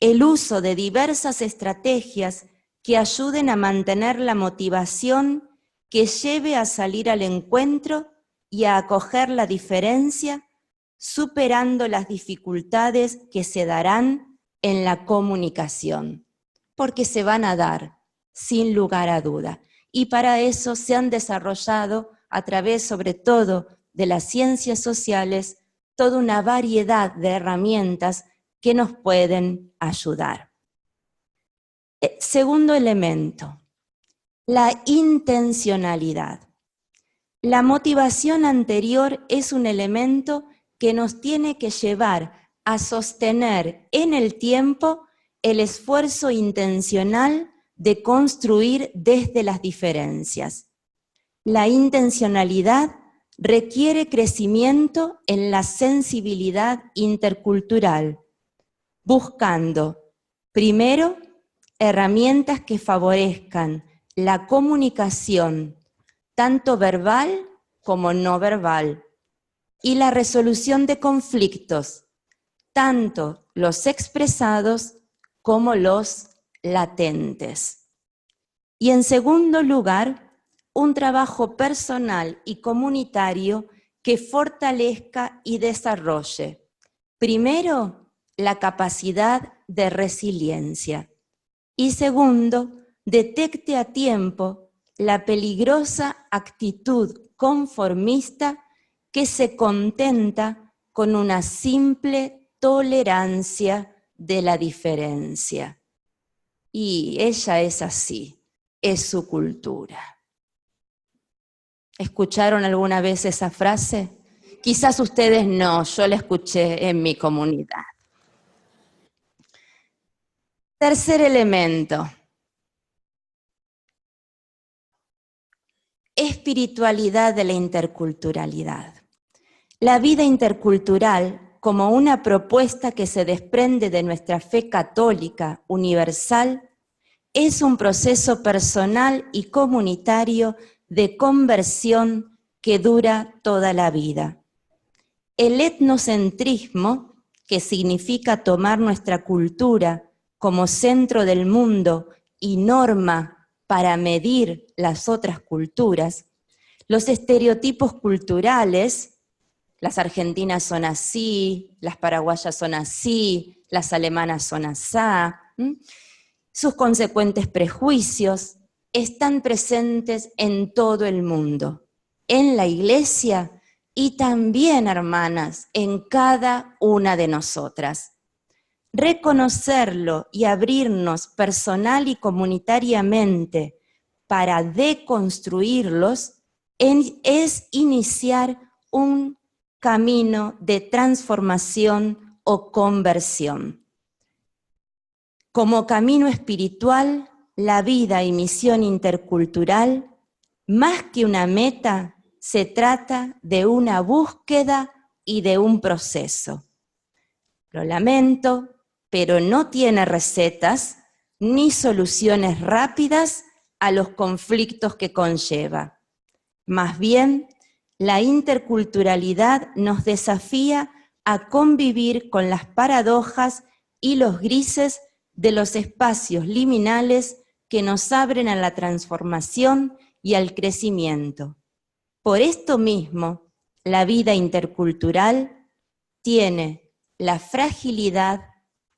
el uso de diversas estrategias que ayuden a mantener la motivación que lleve a salir al encuentro y a acoger la diferencia, superando las dificultades que se darán en la comunicación, porque se van a dar, sin lugar a duda. Y para eso se han desarrollado, a través sobre todo de las ciencias sociales, toda una variedad de herramientas que nos pueden ayudar. Segundo elemento, la intencionalidad. La motivación anterior es un elemento que nos tiene que llevar a sostener en el tiempo el esfuerzo intencional de construir desde las diferencias. La intencionalidad requiere crecimiento en la sensibilidad intercultural, buscando, primero, herramientas que favorezcan la comunicación, tanto verbal como no verbal, y la resolución de conflictos, tanto los expresados como los latentes. Y en segundo lugar, un trabajo personal y comunitario que fortalezca y desarrolle, primero, la capacidad de resiliencia y segundo, detecte a tiempo la peligrosa actitud conformista que se contenta con una simple tolerancia de la diferencia. Y ella es así, es su cultura. ¿Escucharon alguna vez esa frase? Quizás ustedes no, yo la escuché en mi comunidad. Tercer elemento. Espiritualidad de la interculturalidad. La vida intercultural, como una propuesta que se desprende de nuestra fe católica universal, es un proceso personal y comunitario de conversión que dura toda la vida. El etnocentrismo, que significa tomar nuestra cultura como centro del mundo y norma para medir las otras culturas, los estereotipos culturales, las argentinas son así, las paraguayas son así, las alemanas son asá, sus consecuentes prejuicios están presentes en todo el mundo, en la Iglesia y también, hermanas, en cada una de nosotras. Reconocerlo y abrirnos personal y comunitariamente para deconstruirlos es iniciar un camino de transformación o conversión. Como camino espiritual, la vida y misión intercultural, más que una meta, se trata de una búsqueda y de un proceso. Lo lamento, pero no tiene recetas ni soluciones rápidas a los conflictos que conlleva. Más bien, la interculturalidad nos desafía a convivir con las paradojas y los grises de los espacios liminales que nos abren a la transformación y al crecimiento. Por esto mismo, la vida intercultural tiene la fragilidad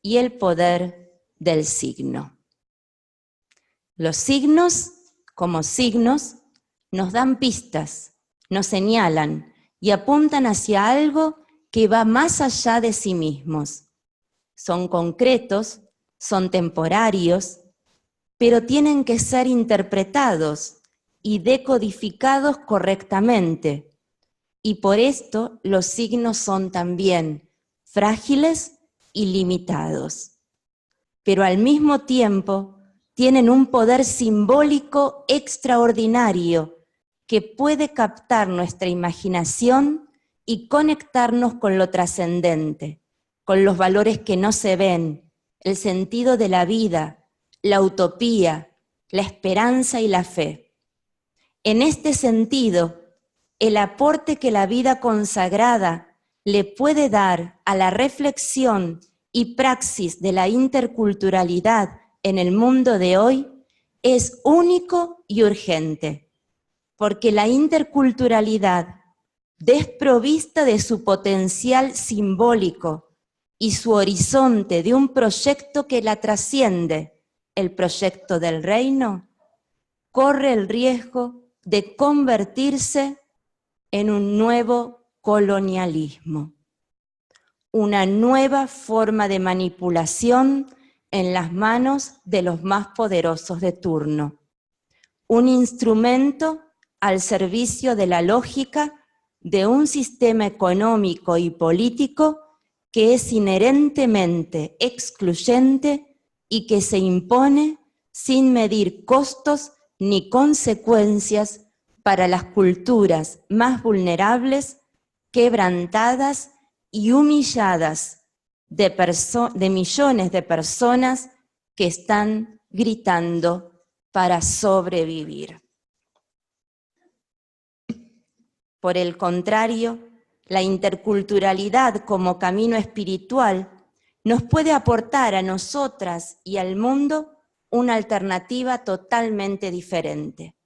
y el poder del signo. Los signos, como signos, nos dan pistas, nos señalan y apuntan hacia algo que va más allá de sí mismos. Son concretos, son temporarios, pero tienen que ser interpretados y decodificados correctamente. Y por esto los signos son también frágiles y limitados. Pero al mismo tiempo tienen un poder simbólico extraordinario que puede captar nuestra imaginación y conectarnos con lo trascendente, con los valores que no se ven, el sentido de la vida, la utopía, la esperanza y la fe. En este sentido, el aporte que la vida consagrada le puede dar a la reflexión y praxis de la interculturalidad en el mundo de hoy es único y urgente, porque la interculturalidad, desprovista de su potencial simbólico y su horizonte de un proyecto que la trasciende, el proyecto del reino, corre el riesgo de convertirse en un nuevo colonialismo, una nueva forma de manipulación en las manos de los más poderosos de turno, un instrumento al servicio de la lógica de un sistema económico y político que es inherentemente excluyente y que se impone sin medir costos ni consecuencias para las culturas más vulnerables, quebrantadas y humilladas de millones de personas que están gritando para sobrevivir. Por el contrario, la interculturalidad como camino espiritual nos puede aportar a nosotras y al mundo una alternativa totalmente diferente.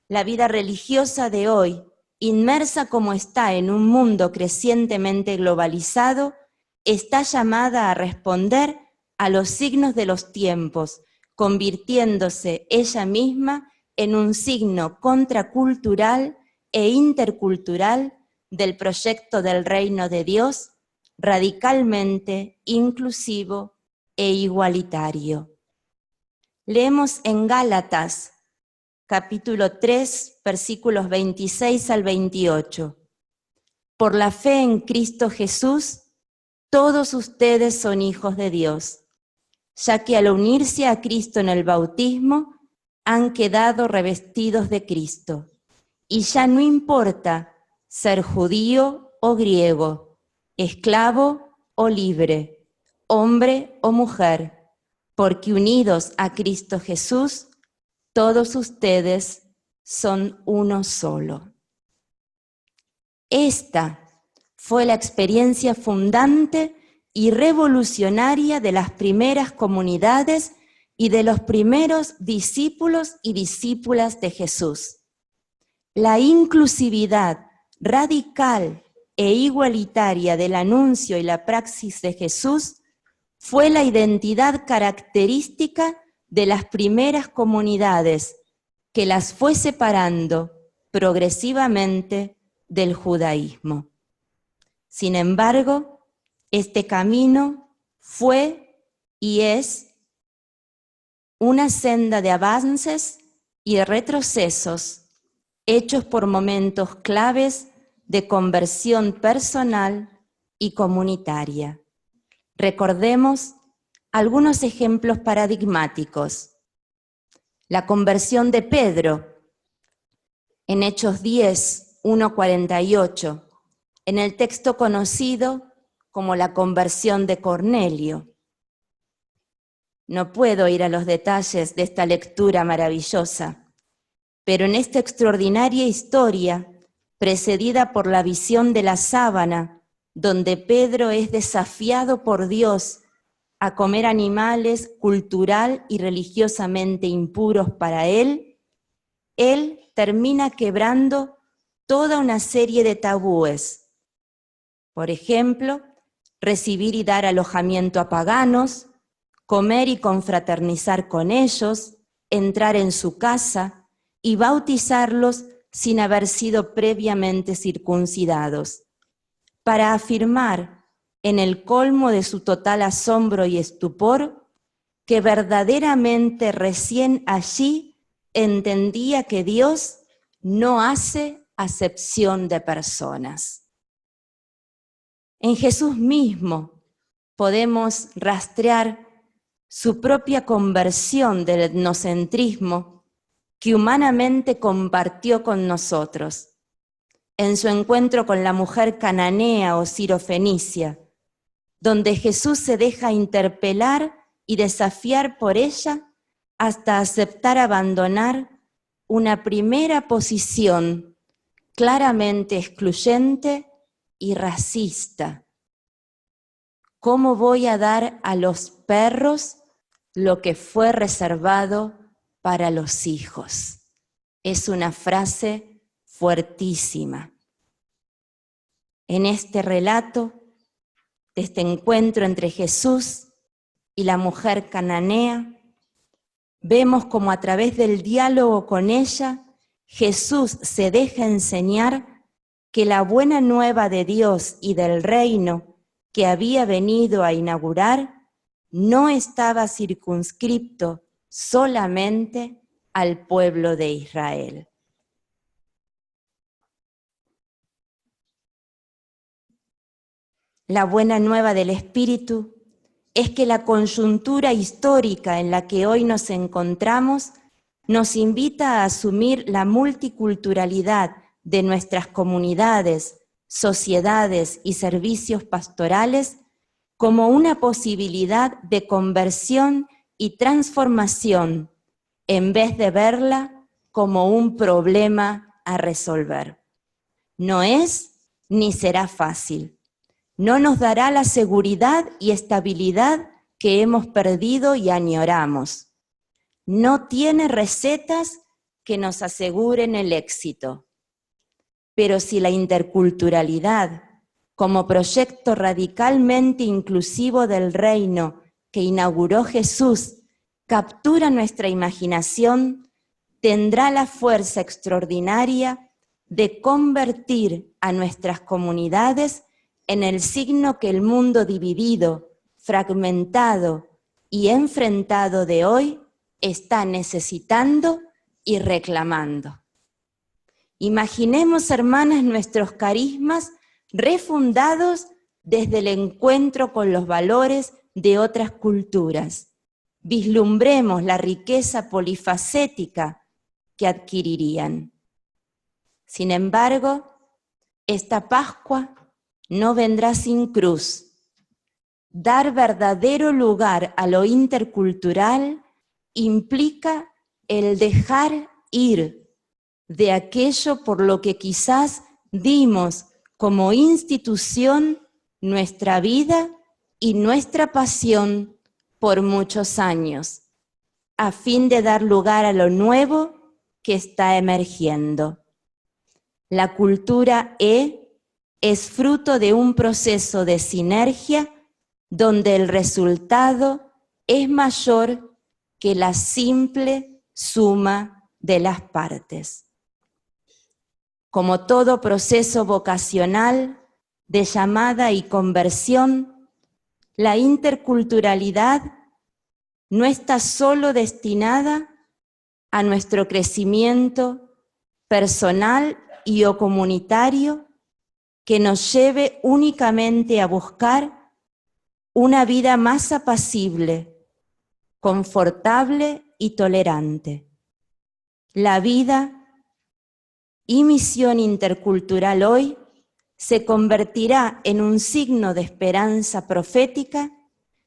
La vida religiosa de hoy, inmersa como está en un mundo crecientemente globalizado, está llamada a responder a los signos de los tiempos, convirtiéndose ella misma en un signo contracultural e intercultural del proyecto del reino de Dios, radicalmente inclusivo e igualitario. Leemos en Gálatas, capítulo 3, versículos 26 al 28. Por la fe en Cristo Jesús, todos ustedes son hijos de Dios, ya que al unirse a Cristo en el bautismo, han quedado revestidos de Cristo. Y ya no importa ser judío o griego, esclavo o libre, hombre o mujer, porque unidos a Cristo Jesús, todos ustedes son uno solo. Esta fue la experiencia fundante y revolucionaria de las primeras comunidades y de los primeros discípulos y discípulas de Jesús. La inclusividad radical e igualitaria del anuncio y la praxis de Jesús fue la identidad característica de las primeras comunidades que las fue separando progresivamente del judaísmo. Sin embargo, este camino fue y es una senda de avances y de retrocesos hechos por momentos claves de conversión personal y comunitaria. Recordemos algunos ejemplos paradigmáticos. La conversión de Pedro en Hechos 10, 1:48, en el texto conocido como la conversión de Cornelio. No puedo ir a los detalles de esta lectura maravillosa, pero en esta extraordinaria historia, precedida por la visión de la sábana, donde Pedro es desafiado por Dios a comer animales cultural y religiosamente impuros para él termina quebrando toda una serie de tabúes. Por ejemplo, recibir y dar alojamiento a paganos, comer y confraternizar con ellos, entrar en su casa y bautizarlos sin haber sido previamente circuncidados, para afirmar en el colmo de su total asombro y estupor que verdaderamente recién allí entendía que Dios no hace acepción de personas. En Jesús mismo podemos rastrear su propia conversión del etnocentrismo que humanamente compartió con nosotros en su encuentro con la mujer cananea o sirofenicia, donde Jesús se deja interpelar y desafiar por ella hasta aceptar abandonar una primera posición claramente excluyente y racista. ¿Cómo voy a dar a los perros lo que fue reservado para los hijos? Es una frase fuertísima. En este relato, de este encuentro entre Jesús y la mujer cananea, vemos como a través del diálogo con ella, Jesús se deja enseñar que la buena nueva de Dios y del reino que había venido a inaugurar no estaba circunscripto solamente al pueblo de Israel. La buena nueva del Espíritu es que la coyuntura histórica en la que hoy nos encontramos nos invita a asumir la multiculturalidad de nuestras comunidades, sociedades y servicios pastorales como una posibilidad de conversión y transformación, en vez de verla como un problema a resolver. No es ni será fácil. No nos dará la seguridad y estabilidad que hemos perdido y añoramos. No tiene recetas que nos aseguren el éxito. Pero si la interculturalidad, como proyecto radicalmente inclusivo del reino que inauguró Jesús, captura nuestra imaginación, tendrá la fuerza extraordinaria de convertir a nuestras comunidades en el signo que el mundo dividido, fragmentado y enfrentado de hoy está necesitando y reclamando. Imaginemos, hermanas, nuestros carismas refundados desde el encuentro con los valores de otras culturas. Vislumbremos la riqueza polifacética que adquirirían. Sin embargo, esta Pascua no vendrá sin cruz. Dar verdadero lugar a lo intercultural implica el dejar ir de aquello por lo que quizás dimos como institución nuestra vida y nuestra pasión por muchos años, a fin de dar lugar a lo nuevo que está emergiendo. La cultura es fruto de un proceso de sinergia donde el resultado es mayor que la simple suma de las partes. Como todo proceso vocacional de llamada y conversión, la interculturalidad no está solo destinada a nuestro crecimiento personal y o comunitario que nos lleve únicamente a buscar una vida más apacible, confortable y tolerante. La vida y misión intercultural hoy se convertirá en un signo de esperanza profética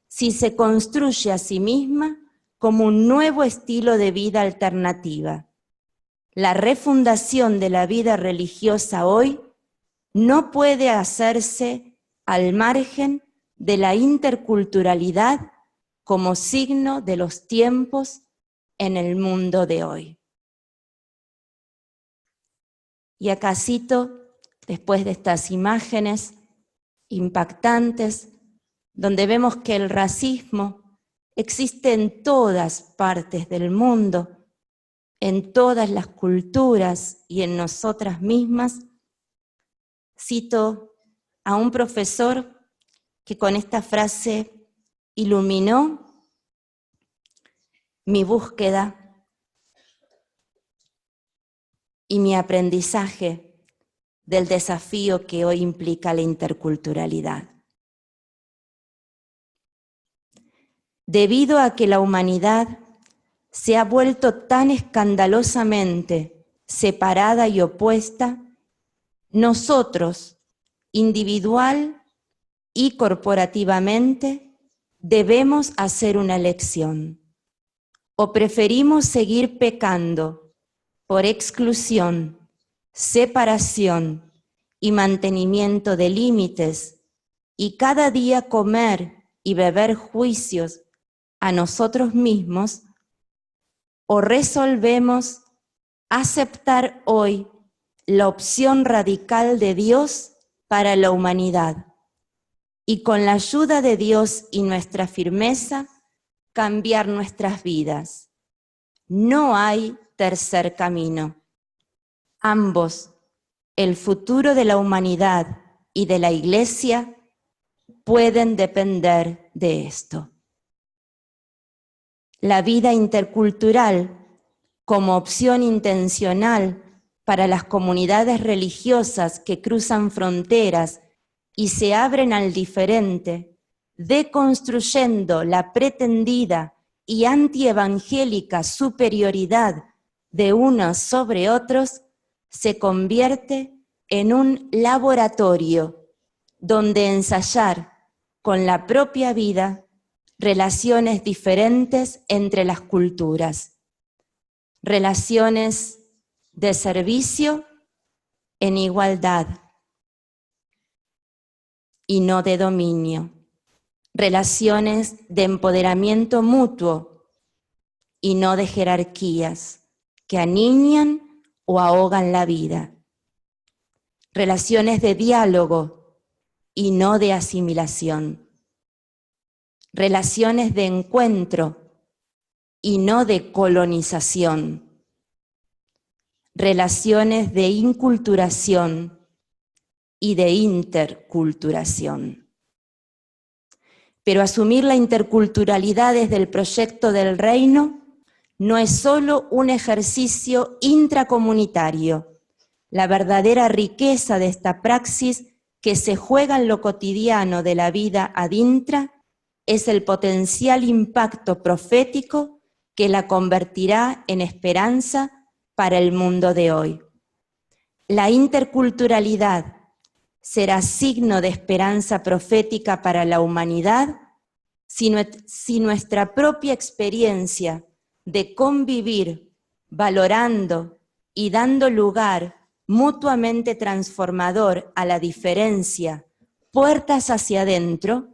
si se construye a sí misma como un nuevo estilo de vida alternativa. La refundación de la vida religiosa hoy no puede hacerse al margen de la interculturalidad como signo de los tiempos en el mundo de hoy. Y acá cito, después de estas imágenes impactantes, donde vemos que el racismo existe en todas partes del mundo, en todas las culturas y en nosotras mismas, cito a un profesor que con esta frase iluminó mi búsqueda y mi aprendizaje del desafío que hoy implica la interculturalidad. Debido a que la humanidad se ha vuelto tan escandalosamente separada y opuesta, nosotros, individual y corporativamente, debemos hacer una elección. O preferimos seguir pecando por exclusión, separación y mantenimiento de límites, y cada día comer y beber juicios a nosotros mismos, o resolvemos aceptar hoy la opción radical de Dios para la humanidad, y con la ayuda de Dios y nuestra firmeza, cambiar nuestras vidas. No hay tercer camino. Ambos, el futuro de la humanidad y de la Iglesia, pueden depender de esto. La vida intercultural, como opción intencional para las comunidades religiosas que cruzan fronteras y se abren al diferente, deconstruyendo la pretendida y antievangélica superioridad de unos sobre otros se convierte en un laboratorio donde ensayar con la propia vida relaciones diferentes entre las culturas, relaciones de servicio en igualdad y no de dominio, relaciones de empoderamiento mutuo y no de jerarquías que aniñan o ahogan la vida, relaciones de diálogo y no de asimilación, relaciones de encuentro y no de colonización, relaciones de inculturación y de interculturación. Pero asumir la interculturalidad desde el proyecto del reino no es solo un ejercicio intracomunitario. La verdadera riqueza de esta praxis que se juega en lo cotidiano de la vida ad intra es el potencial impacto profético que la convertirá en esperanza para el mundo de hoy. La interculturalidad será signo de esperanza profética para la humanidad si nuestra propia experiencia de convivir, valorando y dando lugar mutuamente transformador a la diferencia, puertas hacia adentro,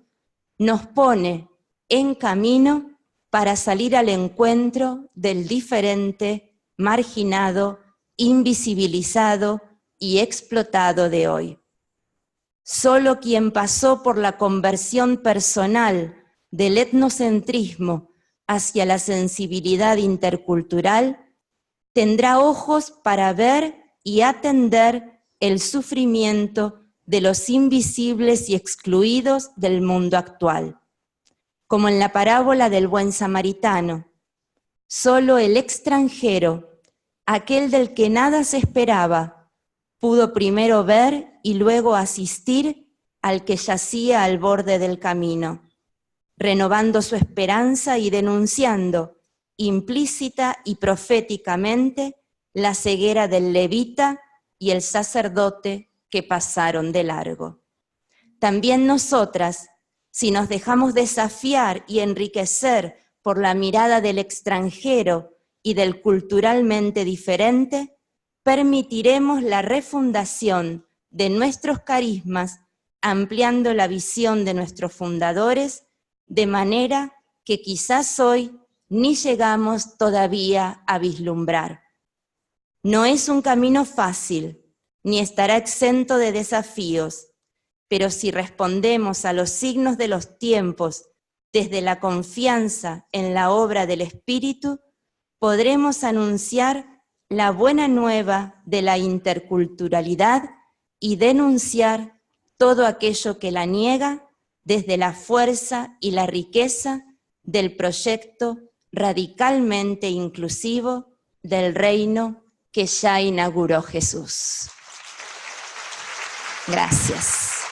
nos pone en camino para salir al encuentro del diferente, marginado, invisibilizado y explotado de hoy. Solo quien pasó por la conversión personal del etnocentrismo hacia la sensibilidad intercultural tendrá ojos para ver y atender el sufrimiento de los invisibles y excluidos del mundo actual. Como en la parábola del buen samaritano, solo el extranjero, aquel del que nada se esperaba, pudo primero ver y luego asistir al que yacía al borde del camino, renovando su esperanza y denunciando implícita y proféticamente la ceguera del levita y el sacerdote que pasaron de largo. También nosotras, si nos dejamos desafiar y enriquecer por la mirada del extranjero y del culturalmente diferente, permitiremos la refundación de nuestros carismas, ampliando la visión de nuestros fundadores, de manera que quizás hoy ni llegamos todavía a vislumbrar. No es un camino fácil, ni estará exento de desafíos, pero si respondemos a los signos de los tiempos desde la confianza en la obra del Espíritu, podremos anunciar la buena nueva de la interculturalidad y denunciar todo aquello que la niega desde la fuerza y la riqueza del proyecto radicalmente inclusivo del reino que ya inauguró Jesús. Gracias.